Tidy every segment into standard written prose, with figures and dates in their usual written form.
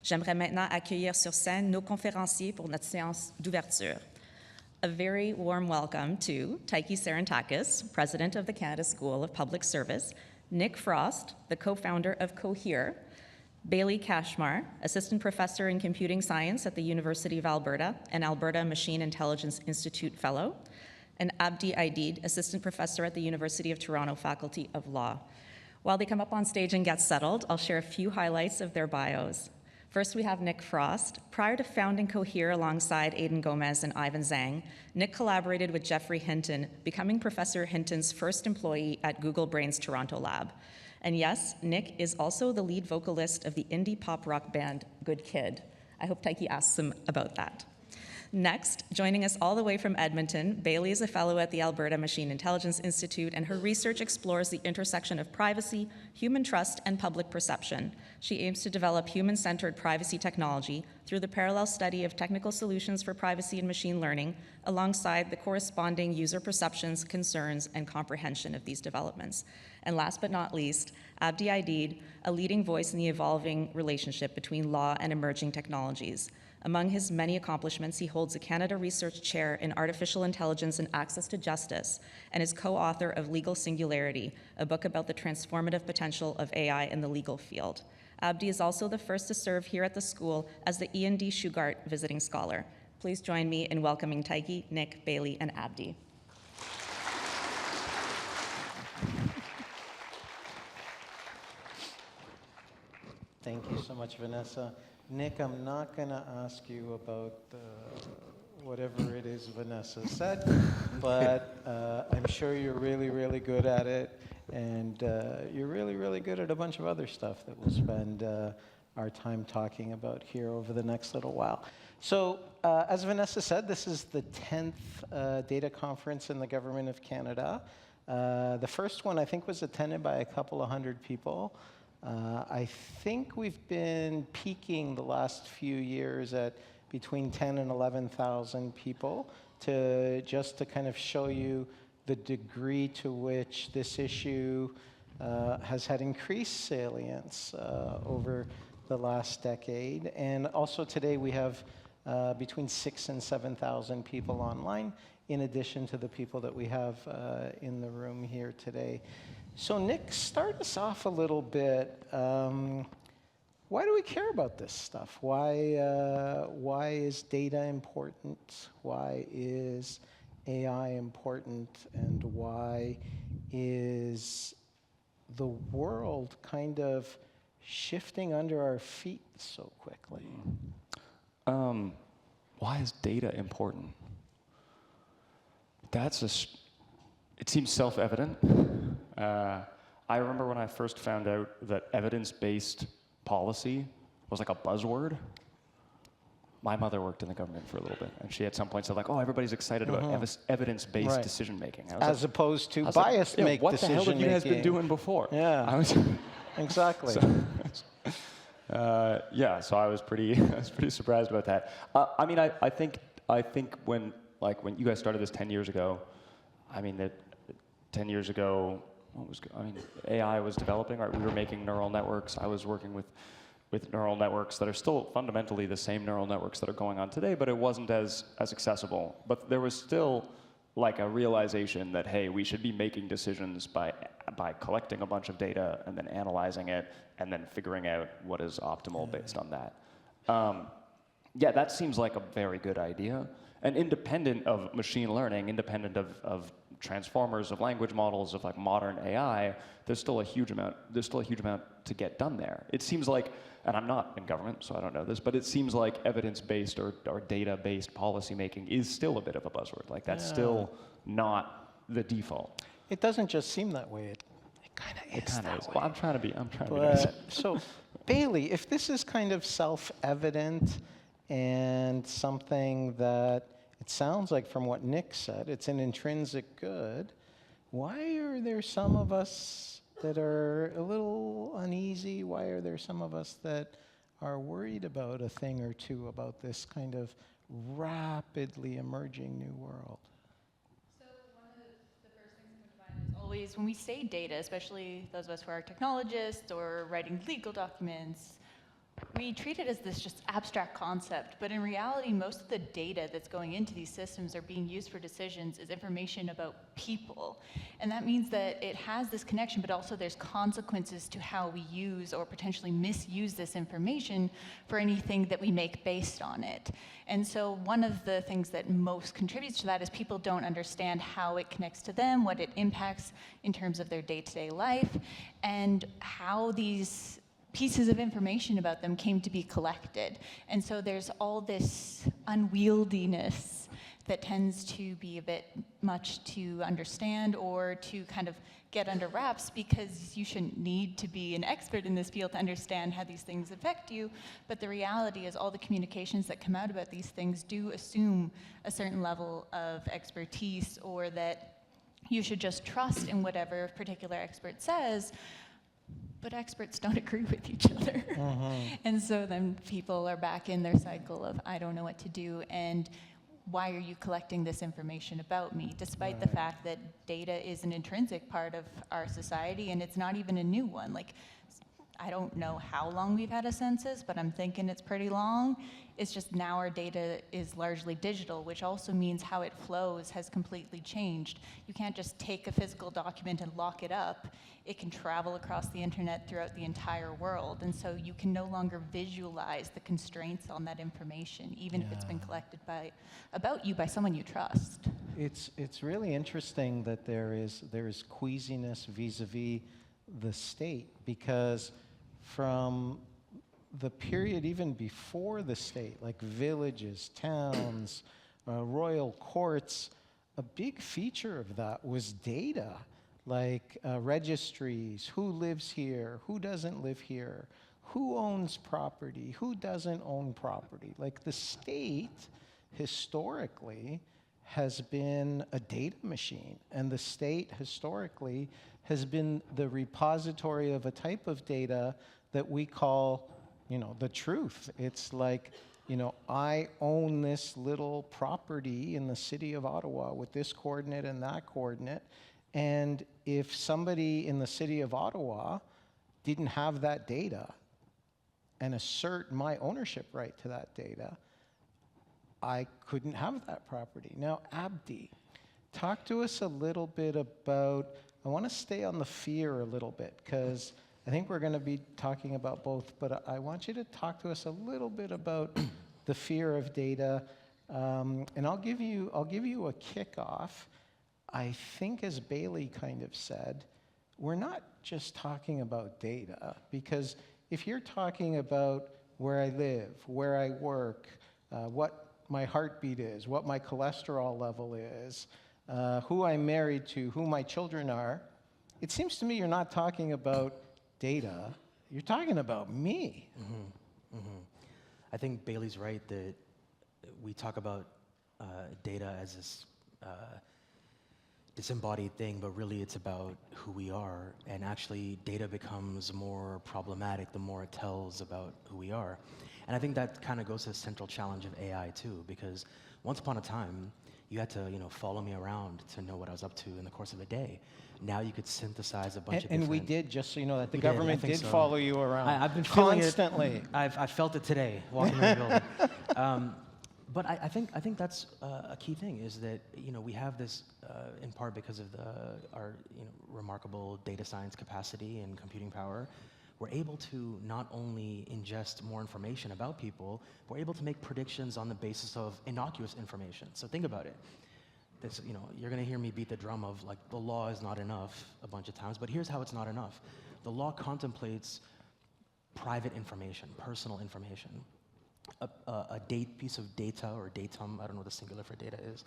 J'aimerais maintenant accueillir sur scène nos conférenciers pour notre séance d'ouverture. A very warm welcome to Taiki Sarantakis, President of the Canada School of Public Service, Nick Frosst, the co-founder of Cohere, Bailey Kacsmar, Assistant Professor in Computing Science at the University of Alberta and Alberta Machine Intelligence Institute Fellow, and Abdi Aidid, Assistant Professor at the University of Toronto Faculty of Law. While they come up on stage and get settled, I'll share a few highlights of their bios. First, we have Nick Frosst. Prior to founding Cohere alongside Aidan Gomez and Ivan Zhang, Nick collaborated with Jeffrey Hinton, becoming Professor Hinton's first employee at Google Brain's Toronto lab. And yes, Nick is also the lead vocalist of the indie pop rock band Good Kid. I hope Taiki asks him about that. Next, joining us all the way from Edmonton, Bailey is a fellow at the Alberta Machine Intelligence Institute, and her research explores the intersection of privacy, human trust, and public perception. She aims to develop human-centered privacy technology through the parallel study of technical solutions for privacy and machine learning, alongside the corresponding user perceptions, concerns, and comprehension of these developments. And last but not least, Abdi Aidid, a leading voice in the evolving relationship between law and emerging technologies. Among his many accomplishments, he holds a Canada Research Chair in Artificial Intelligence and Access to Justice, and is co-author of Legal Singularity, a book about the transformative potential of AI in the legal field. Abdi is also the first to serve here at the school as the Ian D. Shugart Visiting Scholar. Please join me in welcoming Taiki, Nick, Bailey, and Abdi. Thank you so much, Vanessa. Nick, I'm not going to ask you about whatever it is Vanessa said, but I'm sure you're really, really good at it, and you're really, really good at a bunch of other stuff that we'll spend our time talking about here over the next little while. So, as Vanessa said, this is the 10th data conference in the Government of Canada. The first one, I think, was attended by a couple of hundred people. I think we've been peaking the last few years at between 10 and 11,000 people just to kind of show you the degree to which this issue has had increased salience over the last decade. And also today we have between 6,000 and 7,000 people online, in addition to the people that we have in the room here today. So Nick, start us off a little bit. Why do we care about this stuff? Why is data important? Why is AI important? And why is the world kind of shifting under our feet so quickly? Why is data important? It seems self-evident. I remember when I first found out that evidence-based policy was like a buzzword. My mother worked in the government for a little bit, and she at some point said like, "Oh, everybody's excited about evidence-based decision-making." As opposed to bias-based decision-making. What the hell have you guys been doing before? Yeah, exactly. So I was pretty surprised about that. I mean, I think when you guys started this 10 years ago, I mean that 10 years ago, AI was developing, right? We were making neural networks. I was working with neural networks that are still fundamentally the same neural networks that are going on today, but it wasn't as accessible. But there was still like a realization that, hey, we should be making decisions by collecting a bunch of data and then analyzing it and then figuring out what is optimal based on that. That seems like a very good idea. And independent of machine learning, independent of transformers, of language models, of like modern AI, there's still a huge amount to get done there. It seems like, and I'm not in government, so I don't know this, but it seems like evidence-based or data-based policymaking is still a bit of a buzzword. Like that's still not the default. It doesn't just seem that way. It kind of is that way. Well, I'm trying to be nice. So, Bailey, if this is kind of self-evident and something that it sounds like from what Nick said, it's an intrinsic good, why are there some of us that are a little uneasy? Why are there some of us that are worried about a thing or two about this kind of rapidly emerging new world? So one of the first things that come to mind is always when we say data, especially those of us who are technologists or writing legal documents, We treat it as this just abstract concept, but in reality, most of the data that's going into these systems are being used for decisions is information about people. And that means that it has this connection, but also there's consequences to how we use or potentially misuse this information for anything that we make based on it. And so one of the things that most contributes to that is people don't understand how it connects to them, what it impacts in terms of their day-to-day life, and how these pieces of information about them came to be collected. And so there's all this unwieldiness that tends to be a bit much to understand or to kind of get under wraps, because you shouldn't need to be an expert in this field to understand how these things affect you. But the reality is all the communications that come out about these things do assume a certain level of expertise, or that you should just trust in whatever a particular expert says. But experts don't agree with each other. And so then people are back in their cycle of, I don't know what to do, and why are you collecting this information about me, despite the fact that data is an intrinsic part of our society, and it's not even a new one. Like, I don't know how long we've had a census, but I'm thinking it's pretty long. It's just now our data is largely digital, which also means how it flows has completely changed. You can't just take a physical document and lock it up. It can travel across the internet throughout the entire world, and so you can no longer visualize the constraints on that information, even if it's been collected about you by someone you trust. It's really interesting that there is queasiness vis-a-vis the state, because from the period even before the state, like villages, towns, royal courts, a big feature of that was data, like registries, who lives here, who doesn't live here, who owns property, who doesn't own property. Like, the state historically has been a data machine, and the state historically has been the repository of a type of data that we call, the truth. It's like, I own this little property in the city of Ottawa with this coordinate and that coordinate, and if somebody in the city of Ottawa didn't have that data and assert my ownership right to that data, I couldn't have that property. Now, Abdi, talk to us a little bit about, I want to stay on the fear a little bit, because I think we're going to be talking about both, but I want you to talk to us a little bit about the fear of data, and I'll give you a kickoff. I think, as Bailey kind of said, we're not just talking about data, because if you're talking about where I live, where I work, what my heartbeat is, what my cholesterol level is, who I'm married to, who my children are, it seems to me you're not talking about data, you're talking about me. I think Bailey's right that we talk about data as this disembodied thing, but really it's about who we are, and actually data becomes more problematic the more it tells about who we are. And I think that kind of goes to the central challenge of AI too, because once upon a time, you had to, follow me around to know what I was up to in the course of a day. Now you could synthesize a bunch of different... And we did, just so you know, that the We government did did follow you around. I've been feeling constantly. it. I felt it today, walking around the building. But I think that's a key thing, is that we have this in part because of our remarkable data science capacity and computing power. We're able to not only ingest more information about people, we're able to make predictions on the basis of innocuous information. So think about it. This, you're going to hear me beat the drum of like the law is not enough a bunch of times, but here's how it's not enough. The law contemplates private information, personal information. A piece of data, or datum, I don't know what the singular for data is,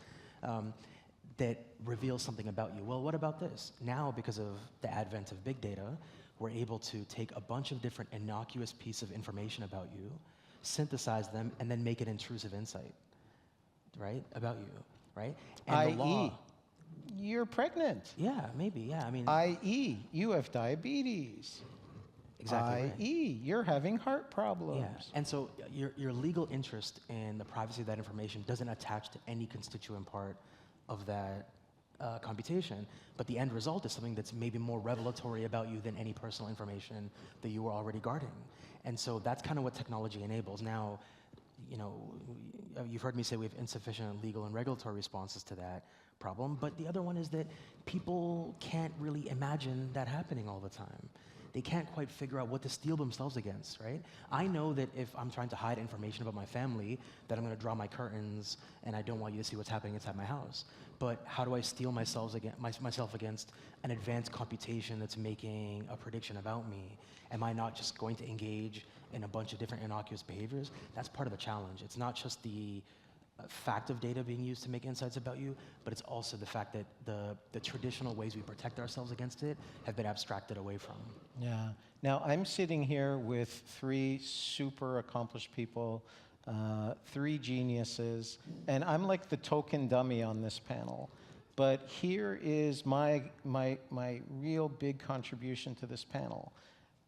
that reveals something about you. Well, what about this? Now, because of the advent of big data, we're able to take a bunch of different innocuous pieces of information about you, synthesize them, and then make an intrusive insight, right, about you, right? And the law, you're pregnant. yeah, maybe, yeah, I mean... i.e., you have diabetes. Exactly right. i.e., you're having heart problems. Yeah. And so your legal interest in the privacy of that information doesn't attach to any constituent part of that computation, but the end result is something that's maybe more revelatory about you than any personal information that you were already guarding. And so that's kind of what technology enables. Now, you've heard me say we have insufficient legal and regulatory responses to that problem, but the other one is that people can't really imagine that happening all the time. They can't quite figure out what to steel themselves against, right? I know that if I'm trying to hide information about my family, that I'm going to draw my curtains and I don't want you to see what's happening inside my house. But how do I steel myself against an advanced computation that's making a prediction about me? Am I not just going to engage in a bunch of different innocuous behaviors? That's part of the challenge. It's not just the fact of data being used to make insights about you, but it's also the fact that the traditional ways we protect ourselves against it have been abstracted away from. Yeah. Now, I'm sitting here with 3 super accomplished people, 3 geniuses, and I'm like the token dummy on this panel. But here is my real big contribution to this panel,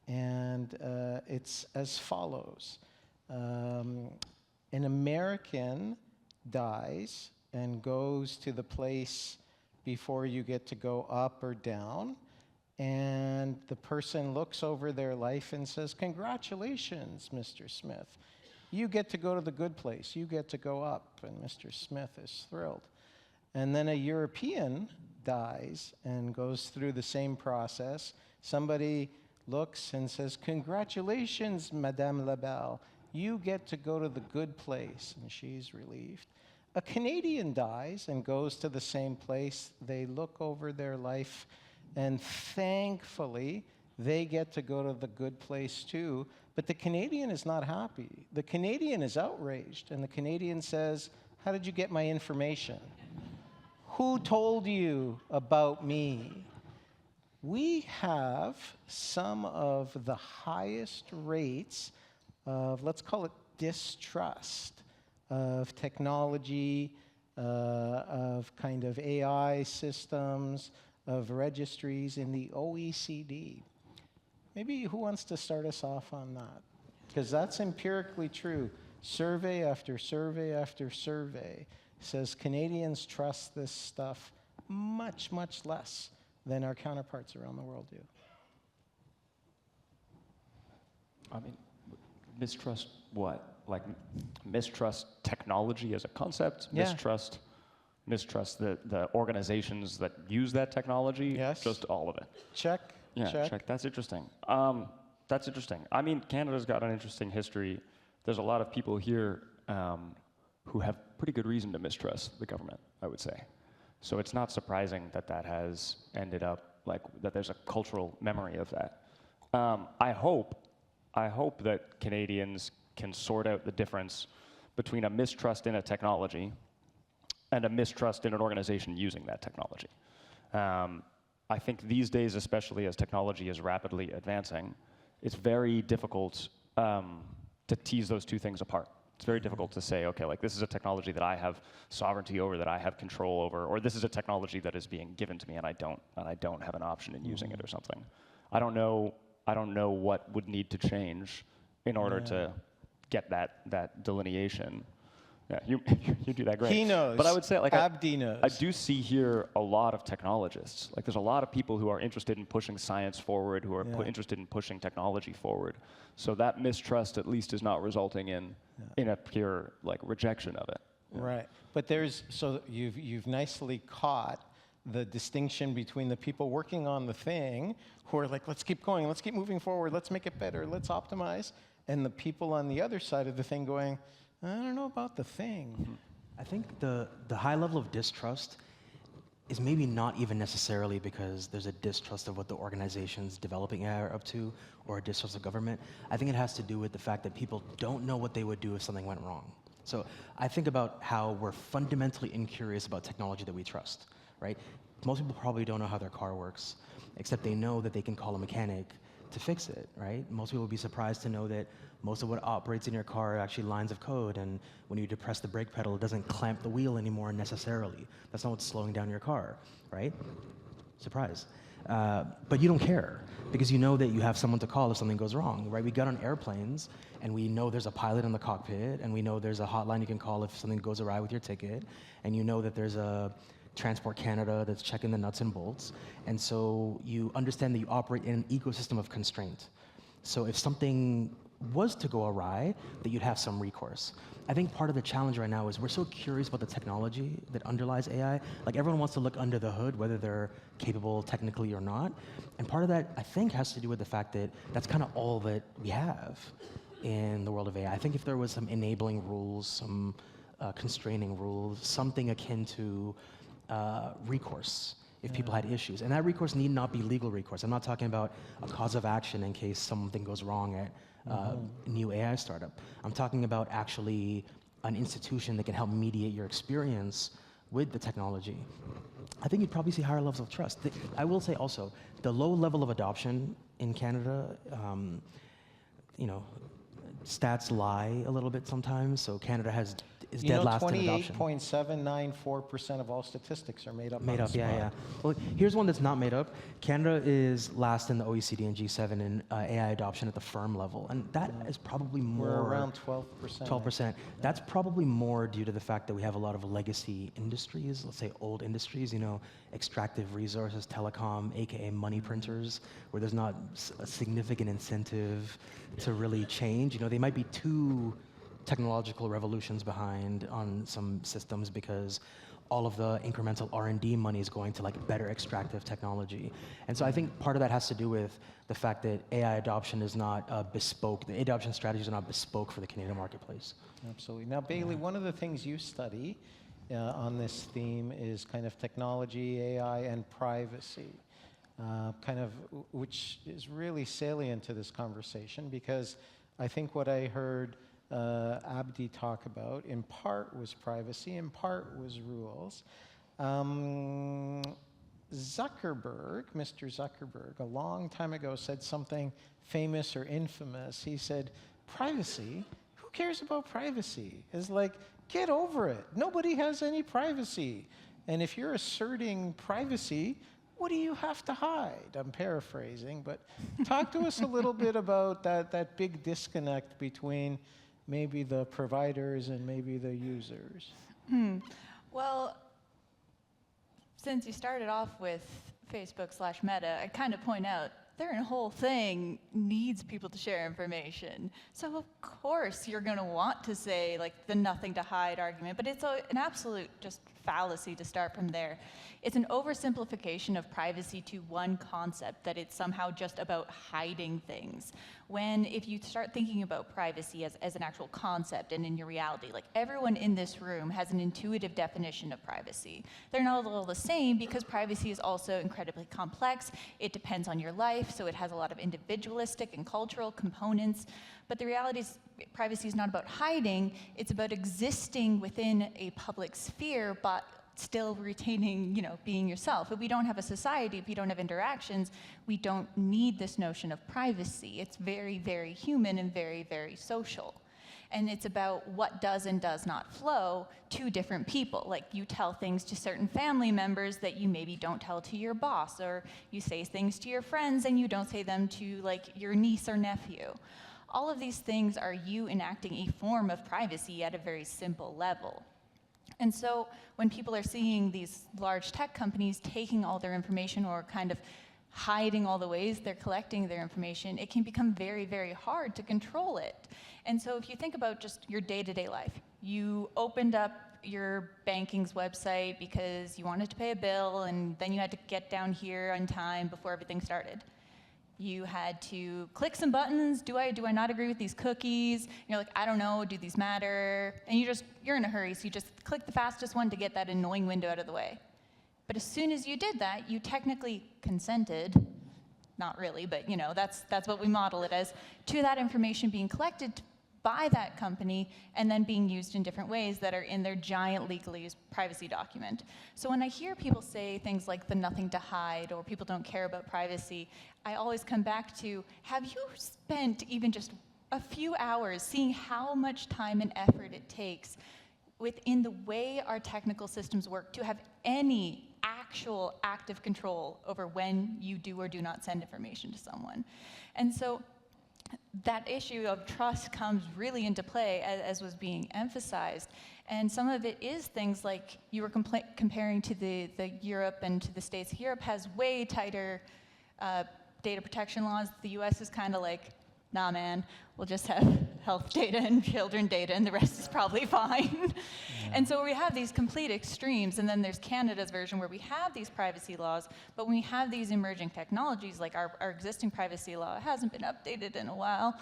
and it's as follows. An American dies and goes to the place before you get to go up or down, and the person looks over their life and says, "Congratulations, Mr. Smith. You get to go to the good place. You get to go up." And Mr. Smith is thrilled. And then a European dies and goes through the same process. Somebody looks and says, "Congratulations, Madame Labelle. You get to go to the good place," and she's relieved. A Canadian dies and goes to the same place. They look over their life, and thankfully, they get to go to the good place too. But the Canadian is not happy. The Canadian is outraged, and the Canadian says, "How did you get my information? Who told you about me?" We have some of the highest rates of, let's call it distrust, of technology, of kind of AI systems, of registries in the OECD. Maybe who wants to start us off on that? Because that's empirically true. Survey after survey after survey says Canadians trust this stuff much, much less than our counterparts around the world do. I mean, mistrust what? Like mistrust technology as a concept? Yeah. Mistrust the organizations that use that technology? Yes. Just all of it. Check. Yeah, check. That's interesting. That's interesting. I mean, Canada's got an interesting history. There's a lot of people here who have pretty good reason to mistrust the government, I would say. So it's not surprising that that has ended up, like, that there's a cultural memory of that. I hope that Canadians can sort out the difference between a mistrust in a technology and a mistrust in an organization using that technology. I think these days, especially as technology is rapidly advancing, it's very difficult to tease those two things apart. It's very difficult to say, okay, like this is a technology that I have sovereignty over, that I have control over, or this is a technology that is being given to me and I don't have an option in using it or something. I don't know what would need to change in order to get that delineation. Yeah, you do that great. He knows. But I would say, like, Abdi knows. I do see here a lot of technologists. Like, there's a lot of people who are interested in pushing science forward, who are interested in pushing technology forward. So that mistrust, at least, is not resulting in a pure like rejection of it. Right. But so you've nicely caught the distinction between the people working on the thing who are like, let's keep going, let's keep moving forward, let's make it better, let's optimize, and the people on the other side of the thing going, I don't know about the thing. I think the high level of distrust is maybe not even necessarily because there's a distrust of what the organizations developing AI are up to, or a distrust of government. I think it has to do with the fact that people don't know what they would do if something went wrong. So I think about how we're fundamentally incurious about technology that we trust, right? Most people probably don't know how their car works, except they know that they can call a mechanic to fix it, right? Most people would be surprised to know that most of what operates in your car are actually lines of code, and when you depress the brake pedal, it doesn't clamp the wheel anymore necessarily. That's not what's slowing down your car, right? Surprise. But you don't care, because you know that you have someone to call if something goes wrong, right? We got on airplanes, and we know there's a pilot in the cockpit, and we know there's a hotline you can call if something goes awry with your ticket, and you know that there's a Transport Canada that's checking the nuts and bolts. And so you understand that you operate in an ecosystem of constraint. So if something was to go awry, that you'd have some recourse. I think part of the challenge right now is we're so curious about the technology that underlies AI. Like everyone wants to look under the hood, whether they're capable technically or not. And part of that, I think, has to do with the fact that that's kind of all that we have in the world of AI. I think if there was some enabling rules, some constraining rules, something akin to recourse if people had issues. And that recourse need not be legal recourse. I'm not talking about a cause of action in case something goes wrong at a new AI startup. I'm talking about actually an institution that can help mediate your experience with the technology. I think you'd probably see higher levels of trust. I will say also, the low level of adoption in Canada, you know, stats lie a little bit sometimes. So Canada is dead last in adoption. 28.794% of all statistics are made up. Made up, yeah. Well, here's one that's not made up. Canada is last in the OECD and G7 in AI adoption at the firm level, and that is probably more. We're around 12%. 12%. That's probably more due to the fact that we have a lot of legacy industries, let's say old industries, you know, extractive resources, telecom, aka money printers, where there's not a significant incentive to really change. You know, they might be two technological revolutions behind on some systems because all of the incremental R&D money is going to like better extractive technology. And so I think part of that has to do with the fact that AI adoption is not bespoke. The adoption strategies are not bespoke for the Canadian marketplace. Absolutely. Now, Bailey, one of the things you study on this theme is kind of technology, AI, and privacy, which is really salient to this conversation because I think what I heard Abdi talk about, in part was privacy, in part was rules. Mr. Zuckerberg, a long time ago said something famous or infamous. He said, privacy? Who cares about privacy? It's like, get over it. Nobody has any privacy. And if you're asserting privacy, what do you have to hide? I'm paraphrasing, but talk to us a little bit about that big disconnect between maybe the providers and maybe the users. Well, since you started off with Facebook/Meta, I kind of point out their whole thing needs people to share information. So of course you're going to want to say like the nothing to hide argument, but it's an absolute just fallacy to start from there. It's an oversimplification of privacy to one concept, that it's somehow just about hiding things. When if you start thinking about privacy as an actual concept and in your reality, like everyone in this room has an intuitive definition of privacy. They're not all the same because privacy is also incredibly complex. It depends on your life, so it has a lot of individualistic and cultural components. But the reality is privacy is not about hiding, it's about existing within a public sphere, but still retaining, being yourself. If we don't have a society, if we don't have interactions, we don't need this notion of privacy. It's very, very human and very, very social. And it's about what does and does not flow to different people. Like you tell things to certain family members that you maybe don't tell to your boss, or you say things to your friends and you don't say them to like your niece or nephew. All of these things are you enacting a form of privacy at a very simple level. And so when people are seeing these large tech companies taking all their information or kind of hiding all the ways they're collecting their information, it can become very, very hard to control it. And so if you think about just your day-to-day life, you opened up your banking's website because you wanted to pay a bill, and then you had to get down here on time before everything started. You had to click some buttons. Do I not agree with these cookies? You're like, I don't know, do these matter? And you're in a hurry, so you just click the fastest one to get that annoying window out of the way. But as soon as you did that, you technically consented, not really, but that's what we model it as, to that information being collected by that company and then being used in different ways that are in their giant legally used privacy document. So when I hear people say things like the nothing to hide or people don't care about privacy, I always come back to, have you spent even just a few hours seeing how much time and effort it takes within the way our technical systems work to have any actual active control over when you do or do not send information to someone? And so that issue of trust comes really into play, as was being emphasized. And some of it is things like you were comparing to the Europe and to the States. Europe has way tighter data protection laws. The US is kind of like, nah, man, we'll just have health data and children data, and the rest is probably fine. And so we have these complete extremes, and then there's Canada's version where we have these privacy laws, but when we have these emerging technologies, like our existing privacy law hasn't been updated in a while,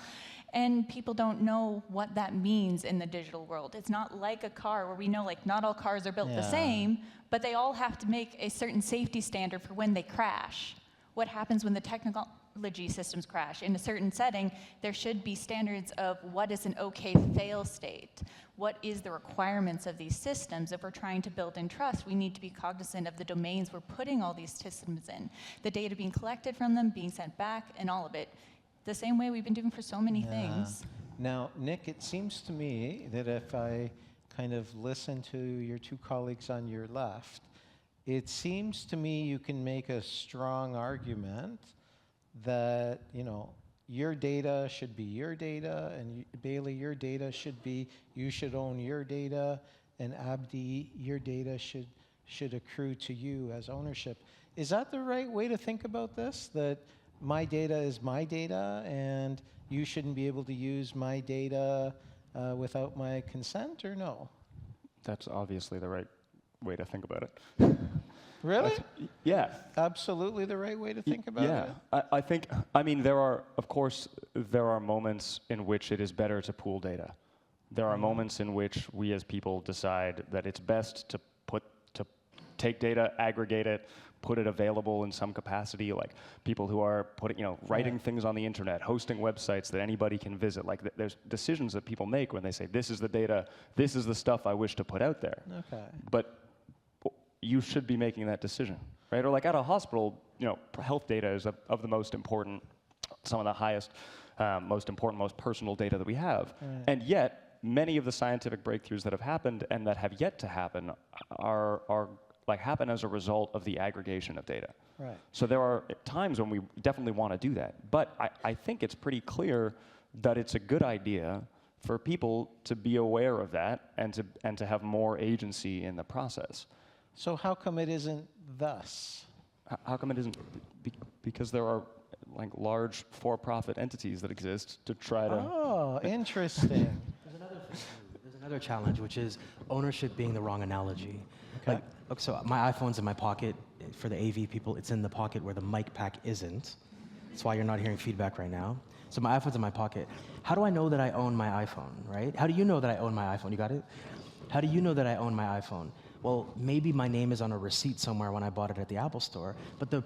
and people don't know what that means in the digital world. It's not like a car where we know, like, not all cars are built the same, but they all have to make a certain safety standard for when they crash. What happens when the technology systems crash? In a certain setting, there should be standards of what is an okay fail state. What is the requirements of these systems? If we're trying to build in trust, we need to be cognizant of the domains we're putting all these systems in. The data being collected from them, being sent back, and all of it. The same way we've been doing for so many things. Now, Nick, it seems to me that if I kind of listen to your two colleagues on your left, it seems to me you can make a strong argument that, you know, your data should be your data, and Bailey, your data should be, you should own your data, and Abdi, your data should accrue to you as ownership. Is that the right way to think about this? That my data is my data, and you shouldn't be able to use my data without my consent, or no? That's obviously the right way to think about it. Really? Yeah. Absolutely the right way to think about it? Yeah. I think, I mean, there are moments in which it is better to pool data. There are moments in which we as people decide that it's best to take data, aggregate it, put it available in some capacity, like people who are writing things on the internet, hosting websites that anybody can visit. Like there's decisions that people make when they say, this is the data, this is the stuff I wish to put out there. Okay. But you should be making that decision, right? Or like at a hospital, health data is of the most important, some of the highest, most important, most personal data that we have. Right. And yet, many of the scientific breakthroughs that have happened and that have yet to happen happen as a result of the aggregation of data. Right. So there are times when we definitely want to do that. But I think it's pretty clear that it's a good idea for people to be aware of that and to have more agency in the process. So how come it isn't thus? How come it isn't? Because there are like large for-profit entities that exist to try to... Oh, interesting. There's another challenge, which is ownership being the wrong analogy. Okay. So my iPhone's in my pocket. For the AV people, it's in the pocket where the mic pack isn't. That's why you're not hearing feedback right now. So my iPhone's in my pocket. How do I know that I own my iPhone, right? How do you know that I own my iPhone? You got it? How do you know that I own my iPhone? Well, maybe my name is on a receipt somewhere when I bought it at the Apple Store, but the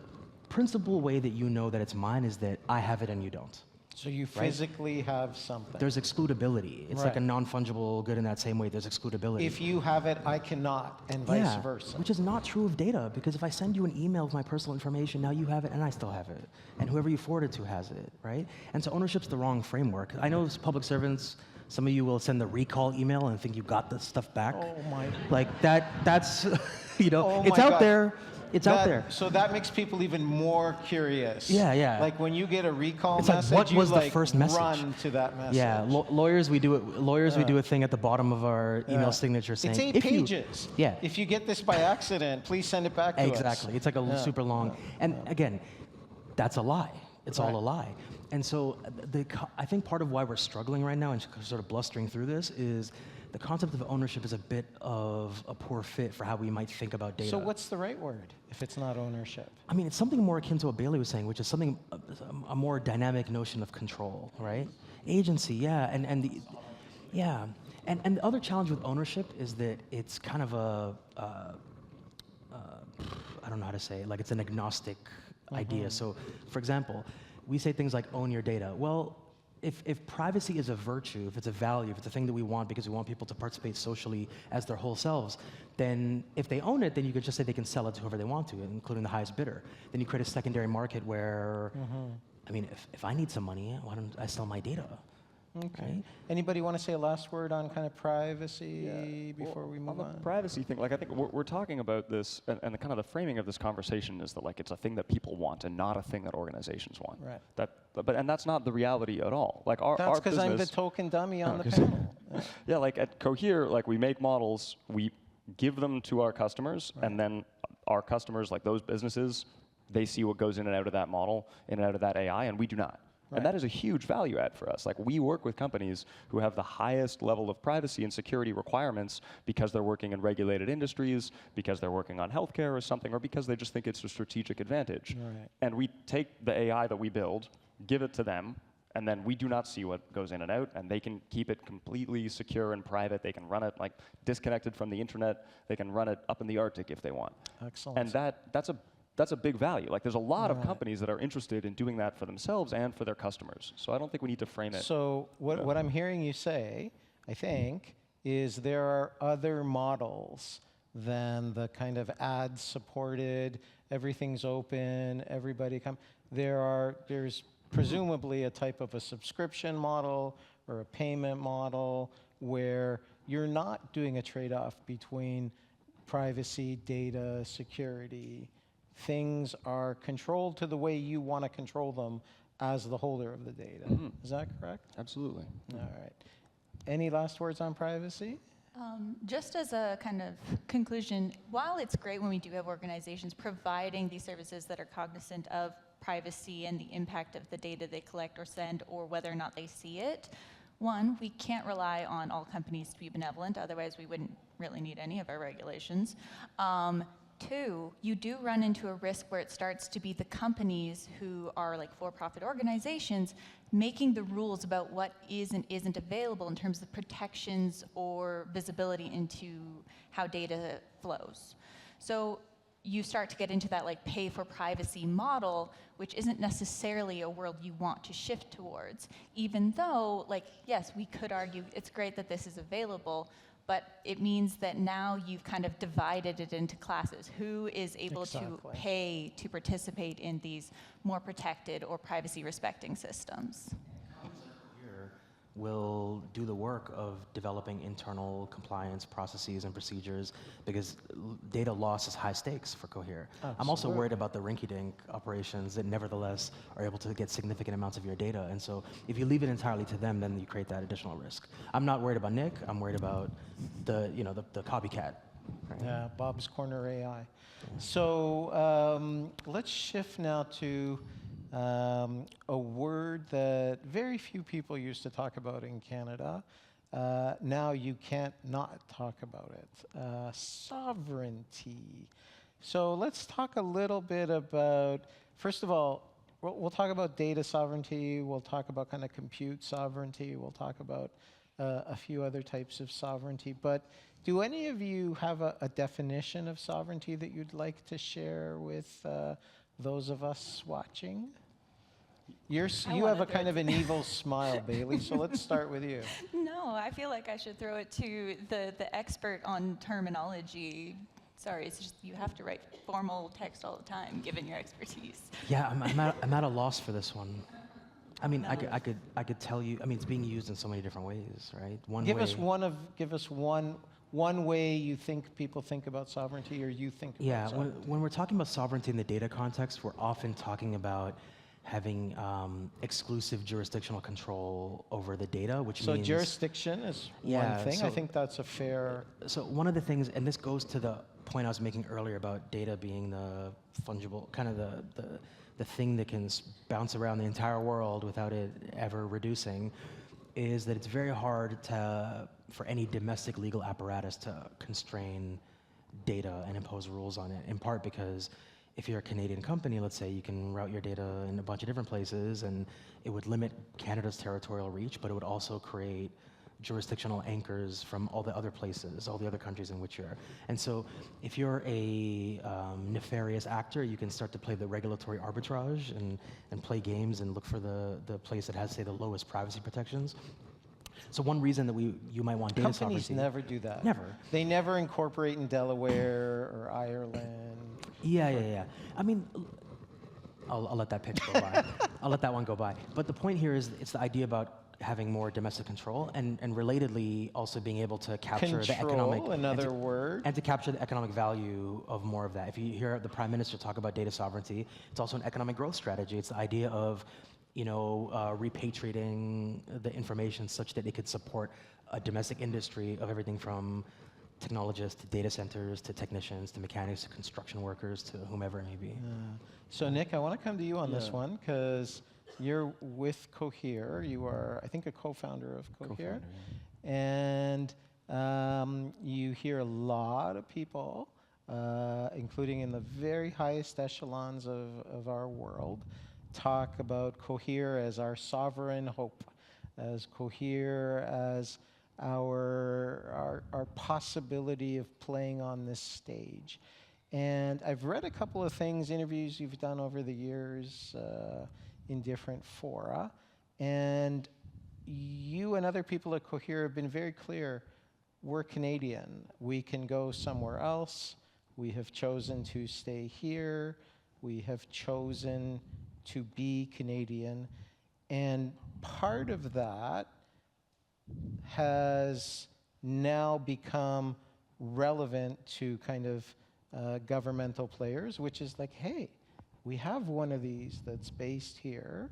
principal way that you know that it's mine is that I have it and you don't. So you physically have something. There's excludability. It's like a non-fungible good in that same way. There's excludability. If you have it, I cannot, and vice versa. Which is not true of data, because if I send you an email with my personal information, now you have it and I still have it. And whoever you forward it to has it, right? And so ownership's the wrong framework. I know as public servants, some of you will send the recall email and think you got the stuff back. Oh my. Like that's, Oh it's my out God. there. It's out there. So that makes people even more curious. Yeah. Like when you get a recall It's message, like, what was you the first message? Run to that message. Yeah, lawyers, we do it. Lawyers, we do a thing at the bottom of our email signature saying, it's 8 if you- pages. Yeah. If you get this by accident, please send it back to us. Exactly. It's like a super long. And again, that's a lie. It's all a lie. And so I think part of why we're struggling right now and sort of blustering through this is the concept of ownership is a bit of a poor fit for how we might think about data. So what's the right word if it's not ownership? I mean, it's something more akin to what Bailey was saying, which is something, a more dynamic notion of control, right? Agency, yeah. And the other challenge with ownership is that it's kind of I don't know how to say it, like it's an agnostic idea. So, for example, we say things like own your data. Well, if privacy is a virtue, if it's a value, if it's a thing that we want because we want people to participate socially as their whole selves, then if they own it, then you could just say they can sell it to whoever they want to, including the highest bidder. Then you create a secondary market where, I mean, if I need some money, why don't I sell my data? Okay. Right? Anybody want to say a last word on kind of privacy before we move on on? the privacy thing, like I think we're talking about this, and the kind of the framing of this conversation is that like it's a thing that people want and not a thing that organizations want. Right. And that's not the reality at all. Like our That's because I'm the business- token dummy on the 'cause- panel. Yeah, like at Cohere, like we make models, we give them to our customers, and then our customers, like those businesses, they see what goes in and out of that model, in and out of that AI, and we do not. And that is a huge value add for us. Like we work with companies who have the highest level of privacy and security requirements because they're working in regulated industries, because they're working on healthcare or something, or because they just think it's a strategic advantage. Right. And we take the AI that we build, give it to them, and then we do not see what goes in and out, and they can keep it completely secure and private. They can run it like disconnected from the internet. They can run it up in the Arctic if they want. Excellent. And that's a big value. Like there's a lot of companies that are interested in doing that for themselves and for their customers. So I don't think we need to frame it. So what I'm hearing you say, I think, is there are other models than the kind of ad-supported, everything's open, everybody come. There's presumably a type of a subscription model or a payment model where you're not doing a trade-off between privacy, data, security. Things are controlled to the way you want to control them as the holder of the data. Is that correct? Absolutely. All right. Any last words on privacy? Just as a kind of conclusion, while it's great when we do have organizations providing these services that are cognizant of privacy and the impact of the data they collect or send, or whether or not they see it, one, we can't rely on all companies to be benevolent, otherwise we wouldn't really need any of our regulations. Two, you do run into a risk where it starts to be the companies who are like for-profit organizations making the rules about what is and isn't available in terms of protections or visibility into how data flows. So you start to get into that like pay for privacy model, which isn't necessarily a world you want to shift towards, even though, like, yes, we could argue it's great that this is available, but it means that now you've kind of divided it into classes. Who is able to pay to participate in these more protected or privacy-respecting systems? Will do the work of developing internal compliance processes and procedures because data loss is high stakes for Cohere. I'm also worried about the rinky-dink operations that nevertheless are able to get significant amounts of your data. And so if you leave it entirely to them, then you create that additional risk. I'm not worried about Nick. I'm worried about the copycat. Right? Yeah, Bob's Corner AI. Yeah. So let's shift now to a word that very few people used to talk about in Canada. Now you can't not talk about it. Sovereignty. So let's talk a little bit about, first of all, we'll talk about data sovereignty. We'll talk about kind of compute sovereignty. We'll talk about a few other types of sovereignty. But do any of you have a definition of sovereignty that you'd like to share with those of us watching? You have a kind of an evil smile, Bailey, so let's start with you. No, I feel like I should throw it to the expert on terminology. Sorry, it's just you have to write formal text all the time, given your expertise. Yeah, I'm at a loss for this one. I mean, I could tell you. I mean, it's being used in so many different ways, right? Give us one way you think people think about sovereignty, or you think about sovereignty. When we're talking about sovereignty in the data context, we're often talking about having exclusive jurisdictional control over the data, which means... So jurisdiction is one thing. I think that's a fair... So one of the things, and this goes to the point I was making earlier about data being the fungible, kind of the thing that can bounce around the entire world without it ever reducing, is that it's very hard for any domestic legal apparatus to constrain data and impose rules on it, in part because if you're a Canadian company, let's say, you can route your data in a bunch of different places, and it would limit Canada's territorial reach, but it would also create jurisdictional anchors from all the other places, all the other countries in which you're. And so if you're a nefarious actor, you can start to play the regulatory arbitrage and play games and look for the place that has, say, the lowest privacy protections. So one reason that you might want data sovereignty... Companies never do that. Never. They never incorporate in Delaware or Ireland. Yeah. I mean, I'll let that pitch go by. I'll let that one go by. But the point here is it's the idea about having more domestic control, and relatedly also being able to capture the Control, economic another word. and to capture the economic value of more of that. If you hear the Prime Minister talk about data sovereignty, it's also an economic growth strategy. It's the idea of repatriating the information such that it could support a domestic industry of everything from technologists to data centers to technicians to mechanics to construction workers to whomever it may be. So Nick, I want to come to you on this Yeah. one because you're with Cohere. You are, I think, a co-founder of Cohere. And you hear a lot of people, including in the very highest echelons of our world, talk about Cohere as our sovereign hope, as Cohere as our possibility of playing on this stage. And I've read a couple of things, interviews you've done over the years in different fora, and you and other people at Cohere have been very clear, we're Canadian. We can go somewhere else. We have chosen to stay here. We have chosen to be Canadian. And part of that has now become relevant to kind of governmental players, which is like, hey, we have one of these that's based here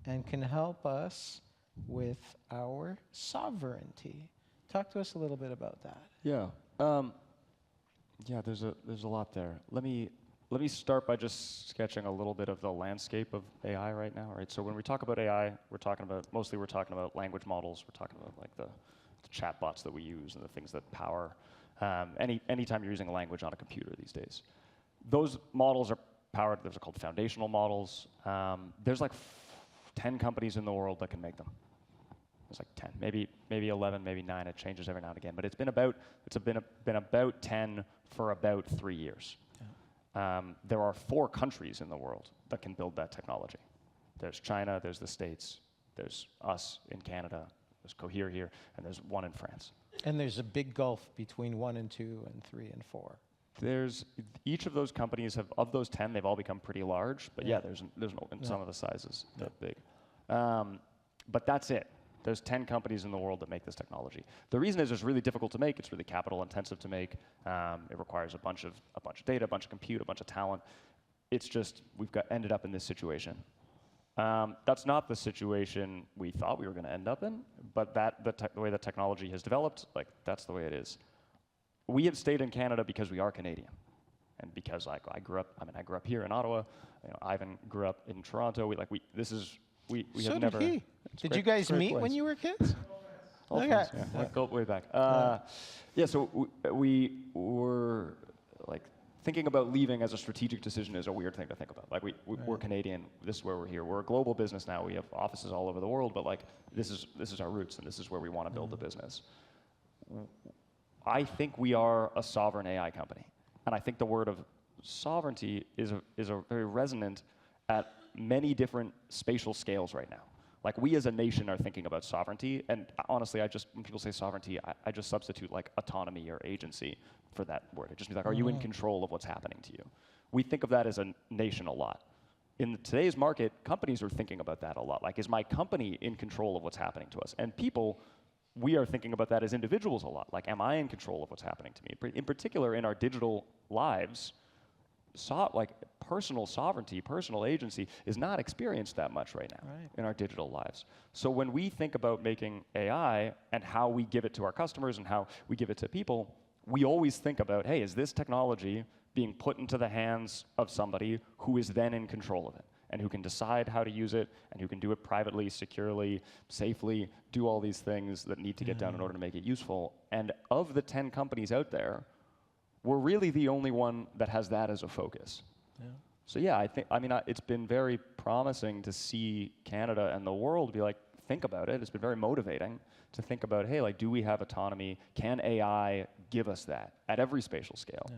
and can help us with our sovereignty. Talk to us a little bit about that. Yeah. Yeah, there's a lot there. Let me start by just sketching a little bit of the landscape of AI right now, right? So when we talk about AI, we're talking about language models. We're talking about like the chatbots that we use and the things that power anytime you're using a language on a computer these days. Those models are powered, those are called foundational models. There's like 10 companies in the world that can make them. There's like 10, maybe 11, maybe 9. It changes every now and again, but it's been about 10 for about 3 years. There are 4 countries in the world that can build that technology. There's China, there's the States, there's us in Canada, there's Cohere here, and there's one in France. And there's a big gulf between 1 and 2 and 3 and 4. There's each of those companies of those 10, they've all become pretty large, but yeah, there's no in some of the sizes that big. But that's it. There's 10 companies in the world that make this technology. The reason is it's really difficult to make. It's really capital intensive to make. It requires a bunch of data, a bunch of compute, a bunch of talent. It's just we've ended up in this situation. That's not the situation we thought we were going to end up in, but the way the technology has developed, like that's the way it is. We have stayed in Canada because we are Canadian, and because like I grew up here in Ottawa. Ivan grew up in Toronto. We So have never. did he. Did you guys meet when you were kids? All friends, yeah. Go way back. So we were like thinking about leaving as a strategic decision is a weird thing to think about. Like we're Canadian. This is where we're here. We're a global business now. We have offices all over the world, but like this is our roots, and this is where we want to build a business. I think we are a sovereign AI company, and I think the word of sovereignty is a very resonant at many different spatial scales right now. Like we as a nation are thinking about sovereignty, and honestly, when people say sovereignty, I just substitute like autonomy or agency for that word. It just means like, are you in control of what's happening to you? We think of that as a nation a lot. In today's market, companies are thinking about that a lot. Like, is my company in control of what's happening to us? And people, we are thinking about that as individuals a lot. Like, am I in control of what's happening to me? In particular, in our digital lives, like personal sovereignty, personal agency is not experienced that much right now in our digital lives. So when we think about making AI and how we give it to our customers and how we give it to people, we always think about, hey, is this technology being put into the hands of somebody who is then in control of it and who can decide how to use it and who can do it privately, securely, safely, do all these things that need to get done in order to make it useful. And of the 10 companies out there, we're really the only one that has that as a focus. Yeah. So yeah, it's been very promising to see Canada and the world be like, think about it. It's been very motivating to think about, hey, like, do we have autonomy? Can AI give us that at every spatial scale? Yeah.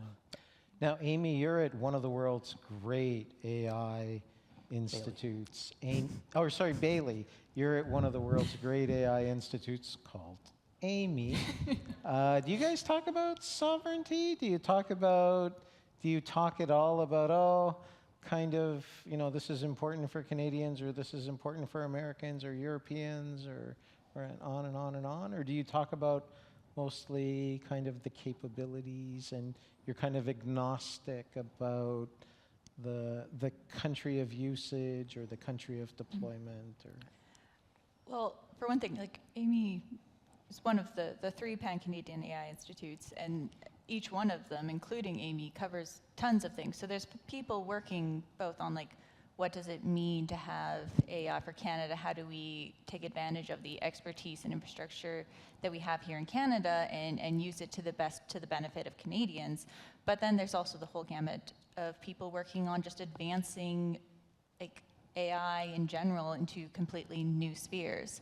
Now, Amy, you're at one of the world's great AI institutes. Bailey, you're at one of the world's great AI institutes called Amy. Do you guys talk about sovereignty? Do you talk at all about, kind of, this is important for Canadians, or this is important for Americans or Europeans, or on and on and on? Or do you talk about mostly kind of the capabilities, and you're kind of agnostic about the country of usage or the country of deployment? Or Well, for one thing, like Amy is one of the 3 Pan-Canadian AI institutes, and each one of them, including Amy, covers tons of things. So there's people working both on like, what does it mean to have AI for Canada? How do we take advantage of the expertise and infrastructure that we have here in Canada and use it to the benefit of Canadians? But then there's also the whole gamut of people working on just advancing like AI in general into completely new spheres.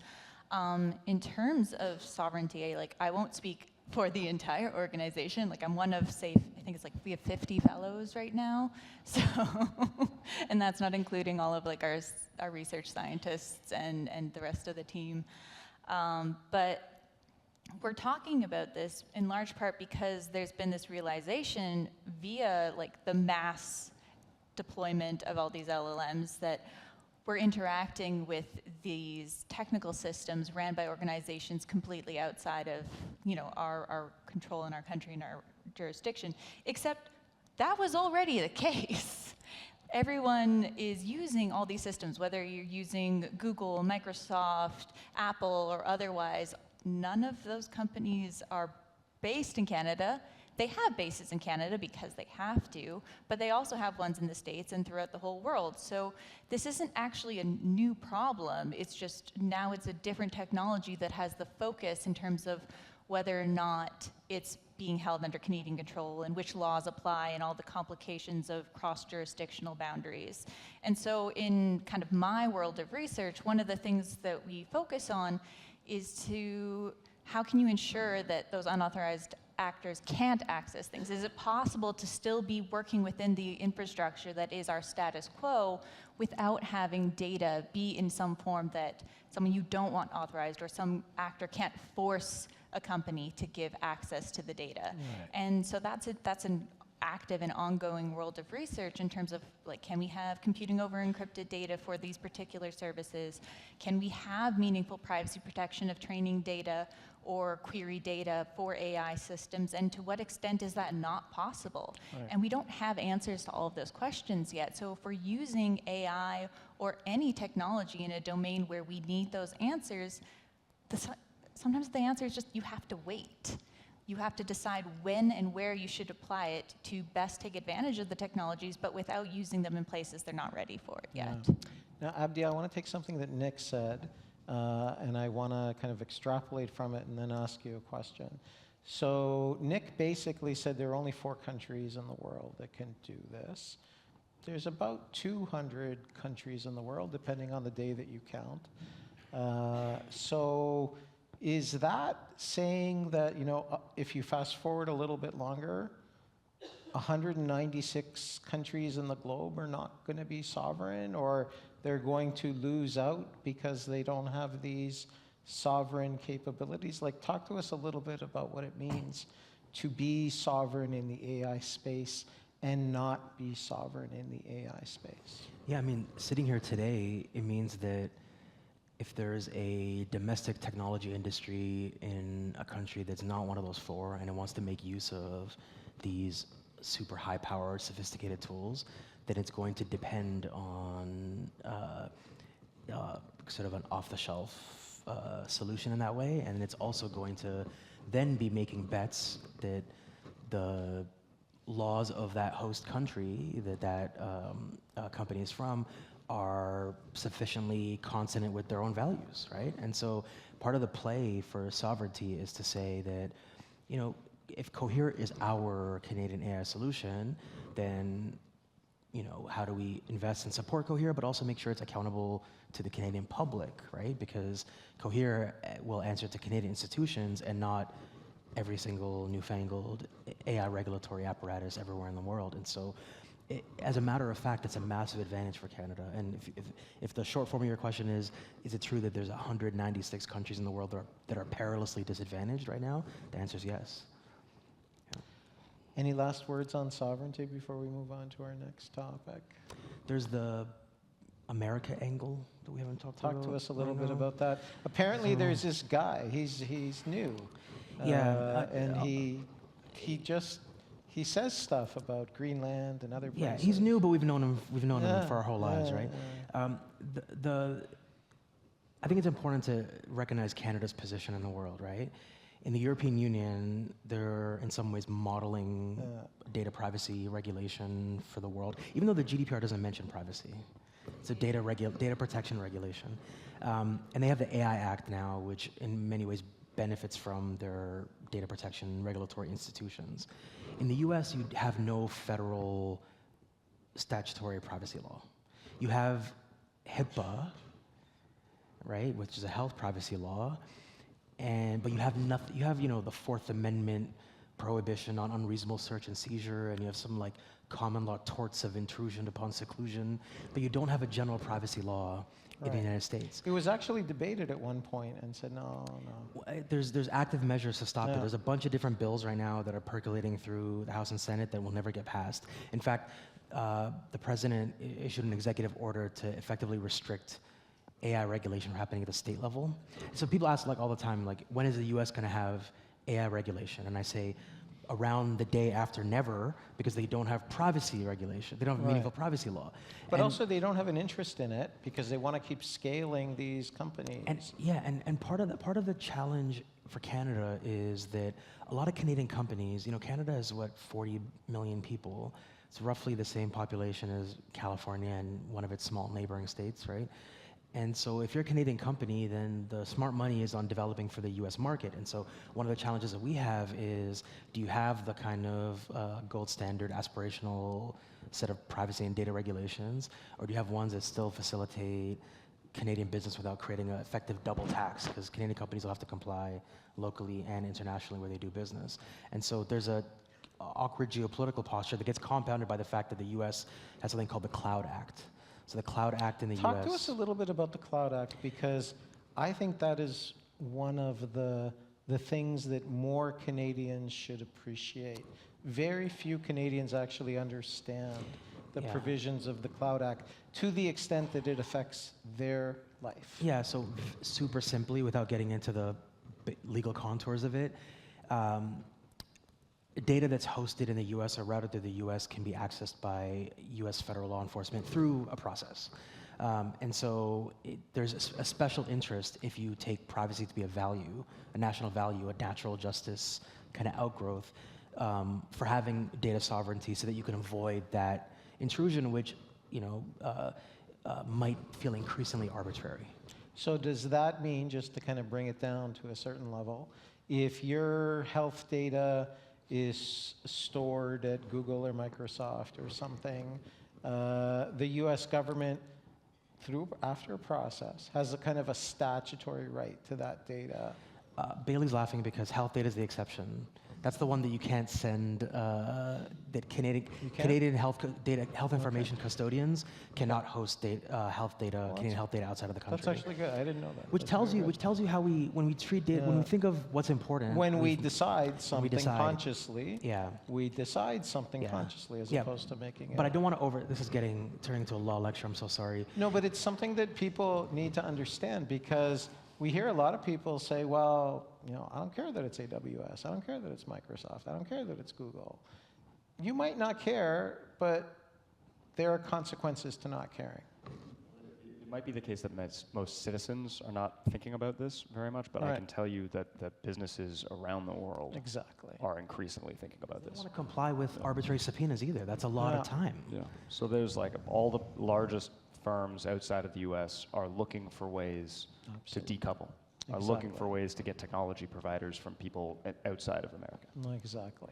In terms of sovereignty, like I won't speak for the entire organization. Like I'm one of, say, I think it's like we have 50 fellows right now. So, and that's not including all of like our research scientists and the rest of the team. But we're talking about this in large part because there's been this realization via like the mass deployment of all these LLMs that we're interacting with these technical systems ran by organizations completely outside of, our control in our country and our jurisdiction, except that was already the case. Everyone is using all these systems, whether you're using Google, Microsoft, Apple, or otherwise. None of those companies are based in Canada. They have bases in Canada because they have to, but they also have ones in the States and throughout the whole world. So this isn't actually a new problem. It's just now it's a different technology that has the focus in terms of whether or not it's being held under Canadian control and which laws apply and all the complications of cross-jurisdictional boundaries. And so in kind of my world of research, one of the things that we focus on is how can you ensure that those unauthorized actors can't access things? Is it possible to still be working within the infrastructure that is our status quo without having data be in some form that someone you don't want authorized or some actor can't force a company to give access to the data? Right. And so that's an active and ongoing world of research in terms of like, can we have computing over encrypted data for these particular services? Can we have meaningful privacy protection of training data or query data for AI systems, and to what extent is that not possible? Right. And we don't have answers to all of those questions yet. So if we're using AI or any technology in a domain where we need those answers, sometimes the answer is just you have to wait. You have to decide when and where you should apply it to best take advantage of the technologies, but without using them in places they're not ready for it yet. Yeah. Now, Abdi, I want to take something that Nick said, and I want to kind of extrapolate from it and then ask you a question. So Nick basically said there are only 4 countries in the world that can do this. There's about 200 countries in the world, depending on the day that you count. So is that saying that, if you fast forward a little bit longer, 196 countries in the globe are not going to be sovereign, or they're going to lose out because they don't have these sovereign capabilities? Like, talk to us a little bit about what it means to be sovereign in the AI space and not be sovereign in the AI space. Yeah, I mean, sitting here today, it means that if there's a domestic technology industry in a country that's not one of those 4 and it wants to make use of these super high-powered, sophisticated tools, then it's going to depend on sort of an off-the-shelf solution in that way, and it's also going to then be making bets that the laws of that host country that company is from are sufficiently consonant with their own values, right? And so part of the play for sovereignty is to say that, if Cohere is our Canadian AI solution, then, how do we invest and support Cohere, but also make sure it's accountable to the Canadian public, right? Because Cohere will answer to Canadian institutions and not every single newfangled AI regulatory apparatus everywhere in the world. And so as a matter of fact, it's a massive advantage for Canada. And if the short form of your question is it true that there's 196 countries in the world that are perilously disadvantaged right now? The answer is yes. Any last words on sovereignty before we move on to our next topic? There's the America angle that we haven't talked about. Talk to us a little right bit now. about that. Apparently, there's this guy. He's new. Yeah, and he says stuff about Greenland and other places. Yeah, he's new, but we've known him for our whole lives, right? I think it's important to recognize Canada's position in the world, right? In the European Union, they're in some ways modeling data privacy regulation for the world, even though the GDPR doesn't mention privacy. It's a data protection regulation. And they have the AI Act now, which in many ways benefits from their data protection regulatory institutions. In the US, you have no federal statutory privacy law. You have HIPAA, right, which is a health privacy law, but you have nothing. You have, the Fourth Amendment prohibition on unreasonable search and seizure, and you have some like common law torts of intrusion upon seclusion, but you don't have a general privacy law in the United States. It was actually debated at one point and said no. There's active measures to stop it. There's a bunch of different bills right now that are percolating through the House and Senate that will never get passed. In fact, the president issued an executive order to effectively restrict AI regulation happening at the state level. So people ask all the time, when is the US going to have AI regulation? And I say, around the day after never, because they don't have privacy regulation. They don't have meaningful privacy law. But also they don't have an interest in it because they want to keep scaling these companies. And part of the challenge for Canada is that a lot of Canadian companies, Canada is 40 million people. It's roughly the same population as California and one of its small neighboring states, right? And so if you're a Canadian company, then the smart money is on developing for the US market. And so one of the challenges that we have is, do you have the kind of gold standard aspirational set of privacy and data regulations, or do you have ones that still facilitate Canadian business without creating an effective double tax? Because Canadian companies will have to comply locally and internationally where they do business. And so there's a awkward geopolitical posture that gets compounded by the fact that the US has something called the Cloud Act. So the Cloud Act in the US. Talk to us a little bit about the Cloud Act, because I think that is one of the things that more Canadians should appreciate. Very few Canadians actually understand the provisions of the Cloud Act to the extent that it affects their life. Yeah, so super simply, without getting into the legal contours of it, data that's hosted in the US or routed through the US can be accessed by US federal law enforcement through a process. And so there's a special interest if you take privacy to be a value, a national value, a natural justice kind of outgrowth, for having data sovereignty so that you can avoid that intrusion, which might feel increasingly arbitrary. So does that mean, just to kind of bring it down to a certain level, if your health data is stored at Google or Microsoft or something, the US government, after a process, has a kind of a statutory right to that data? Bailey's laughing because health data is the exception. That's the one that you can't send, that Canadian health information custodians cannot host health data, Canadian health data outside of the country. That's actually good. I didn't know that. Which tells you how when we treat data, when we think of what's important. When we decide something consciously, we decide something consciously as opposed to making it. But I don't want to this is turning into a law lecture, I'm so sorry. No, but it's something that people need to understand, because we hear a lot of people say, well, I don't care that it's AWS. I don't care that it's Microsoft. I don't care that it's Google. You might not care, but there are consequences to not caring. It might be the case that most citizens are not thinking about this very much, but I can tell you that businesses around the world are increasingly thinking about this. They don't want to comply with arbitrary subpoenas either. That's a lot of time. Yeah. So there's all the largest firms outside of the US are looking for ways to decouple, are looking for ways to get technology providers from people outside of America. Exactly.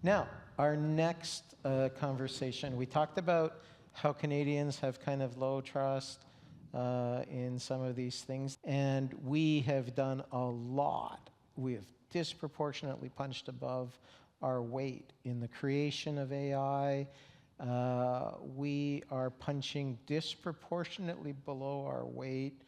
Now, our next conversation, we talked about how Canadians have kind of low trust in some of these things, and we have done a lot. We have disproportionately punched above our weight in the creation of AI. We are punching disproportionately below our weight,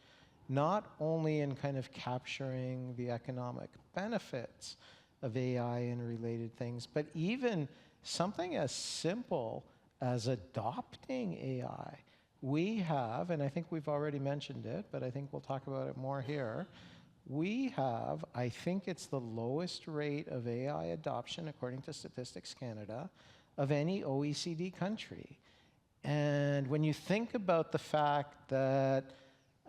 not only in kind of capturing the economic benefits of AI and related things, but even something as simple as adopting AI. We have, and I think we've already mentioned it, but I think we'll talk about it more here. We have, I think it's the lowest rate of AI adoption, according to Statistics Canada, of any OECD country. And when you think about the fact that,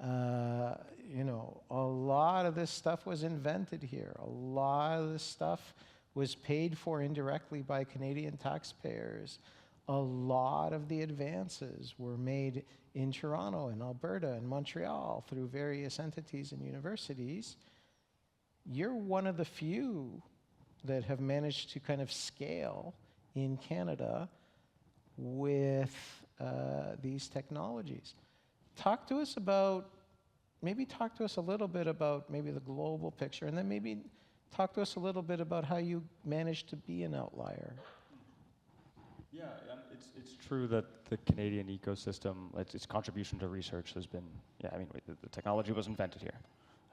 you know, a lot of this stuff was invented here, a lot of this stuff was paid for indirectly by Canadian taxpayers, a lot of the advances were made in Toronto and Alberta and Montreal through various entities and universities. You're one of the few that have managed to kind of scale in Canada with these technologies. Talk to us about, maybe talk to us a little bit about maybe the global picture, and then maybe talk to us a little bit about how you managed to be an outlier. Yeah, it's true that the Canadian ecosystem, its contribution to research has been, yeah, I mean, the technology was invented here.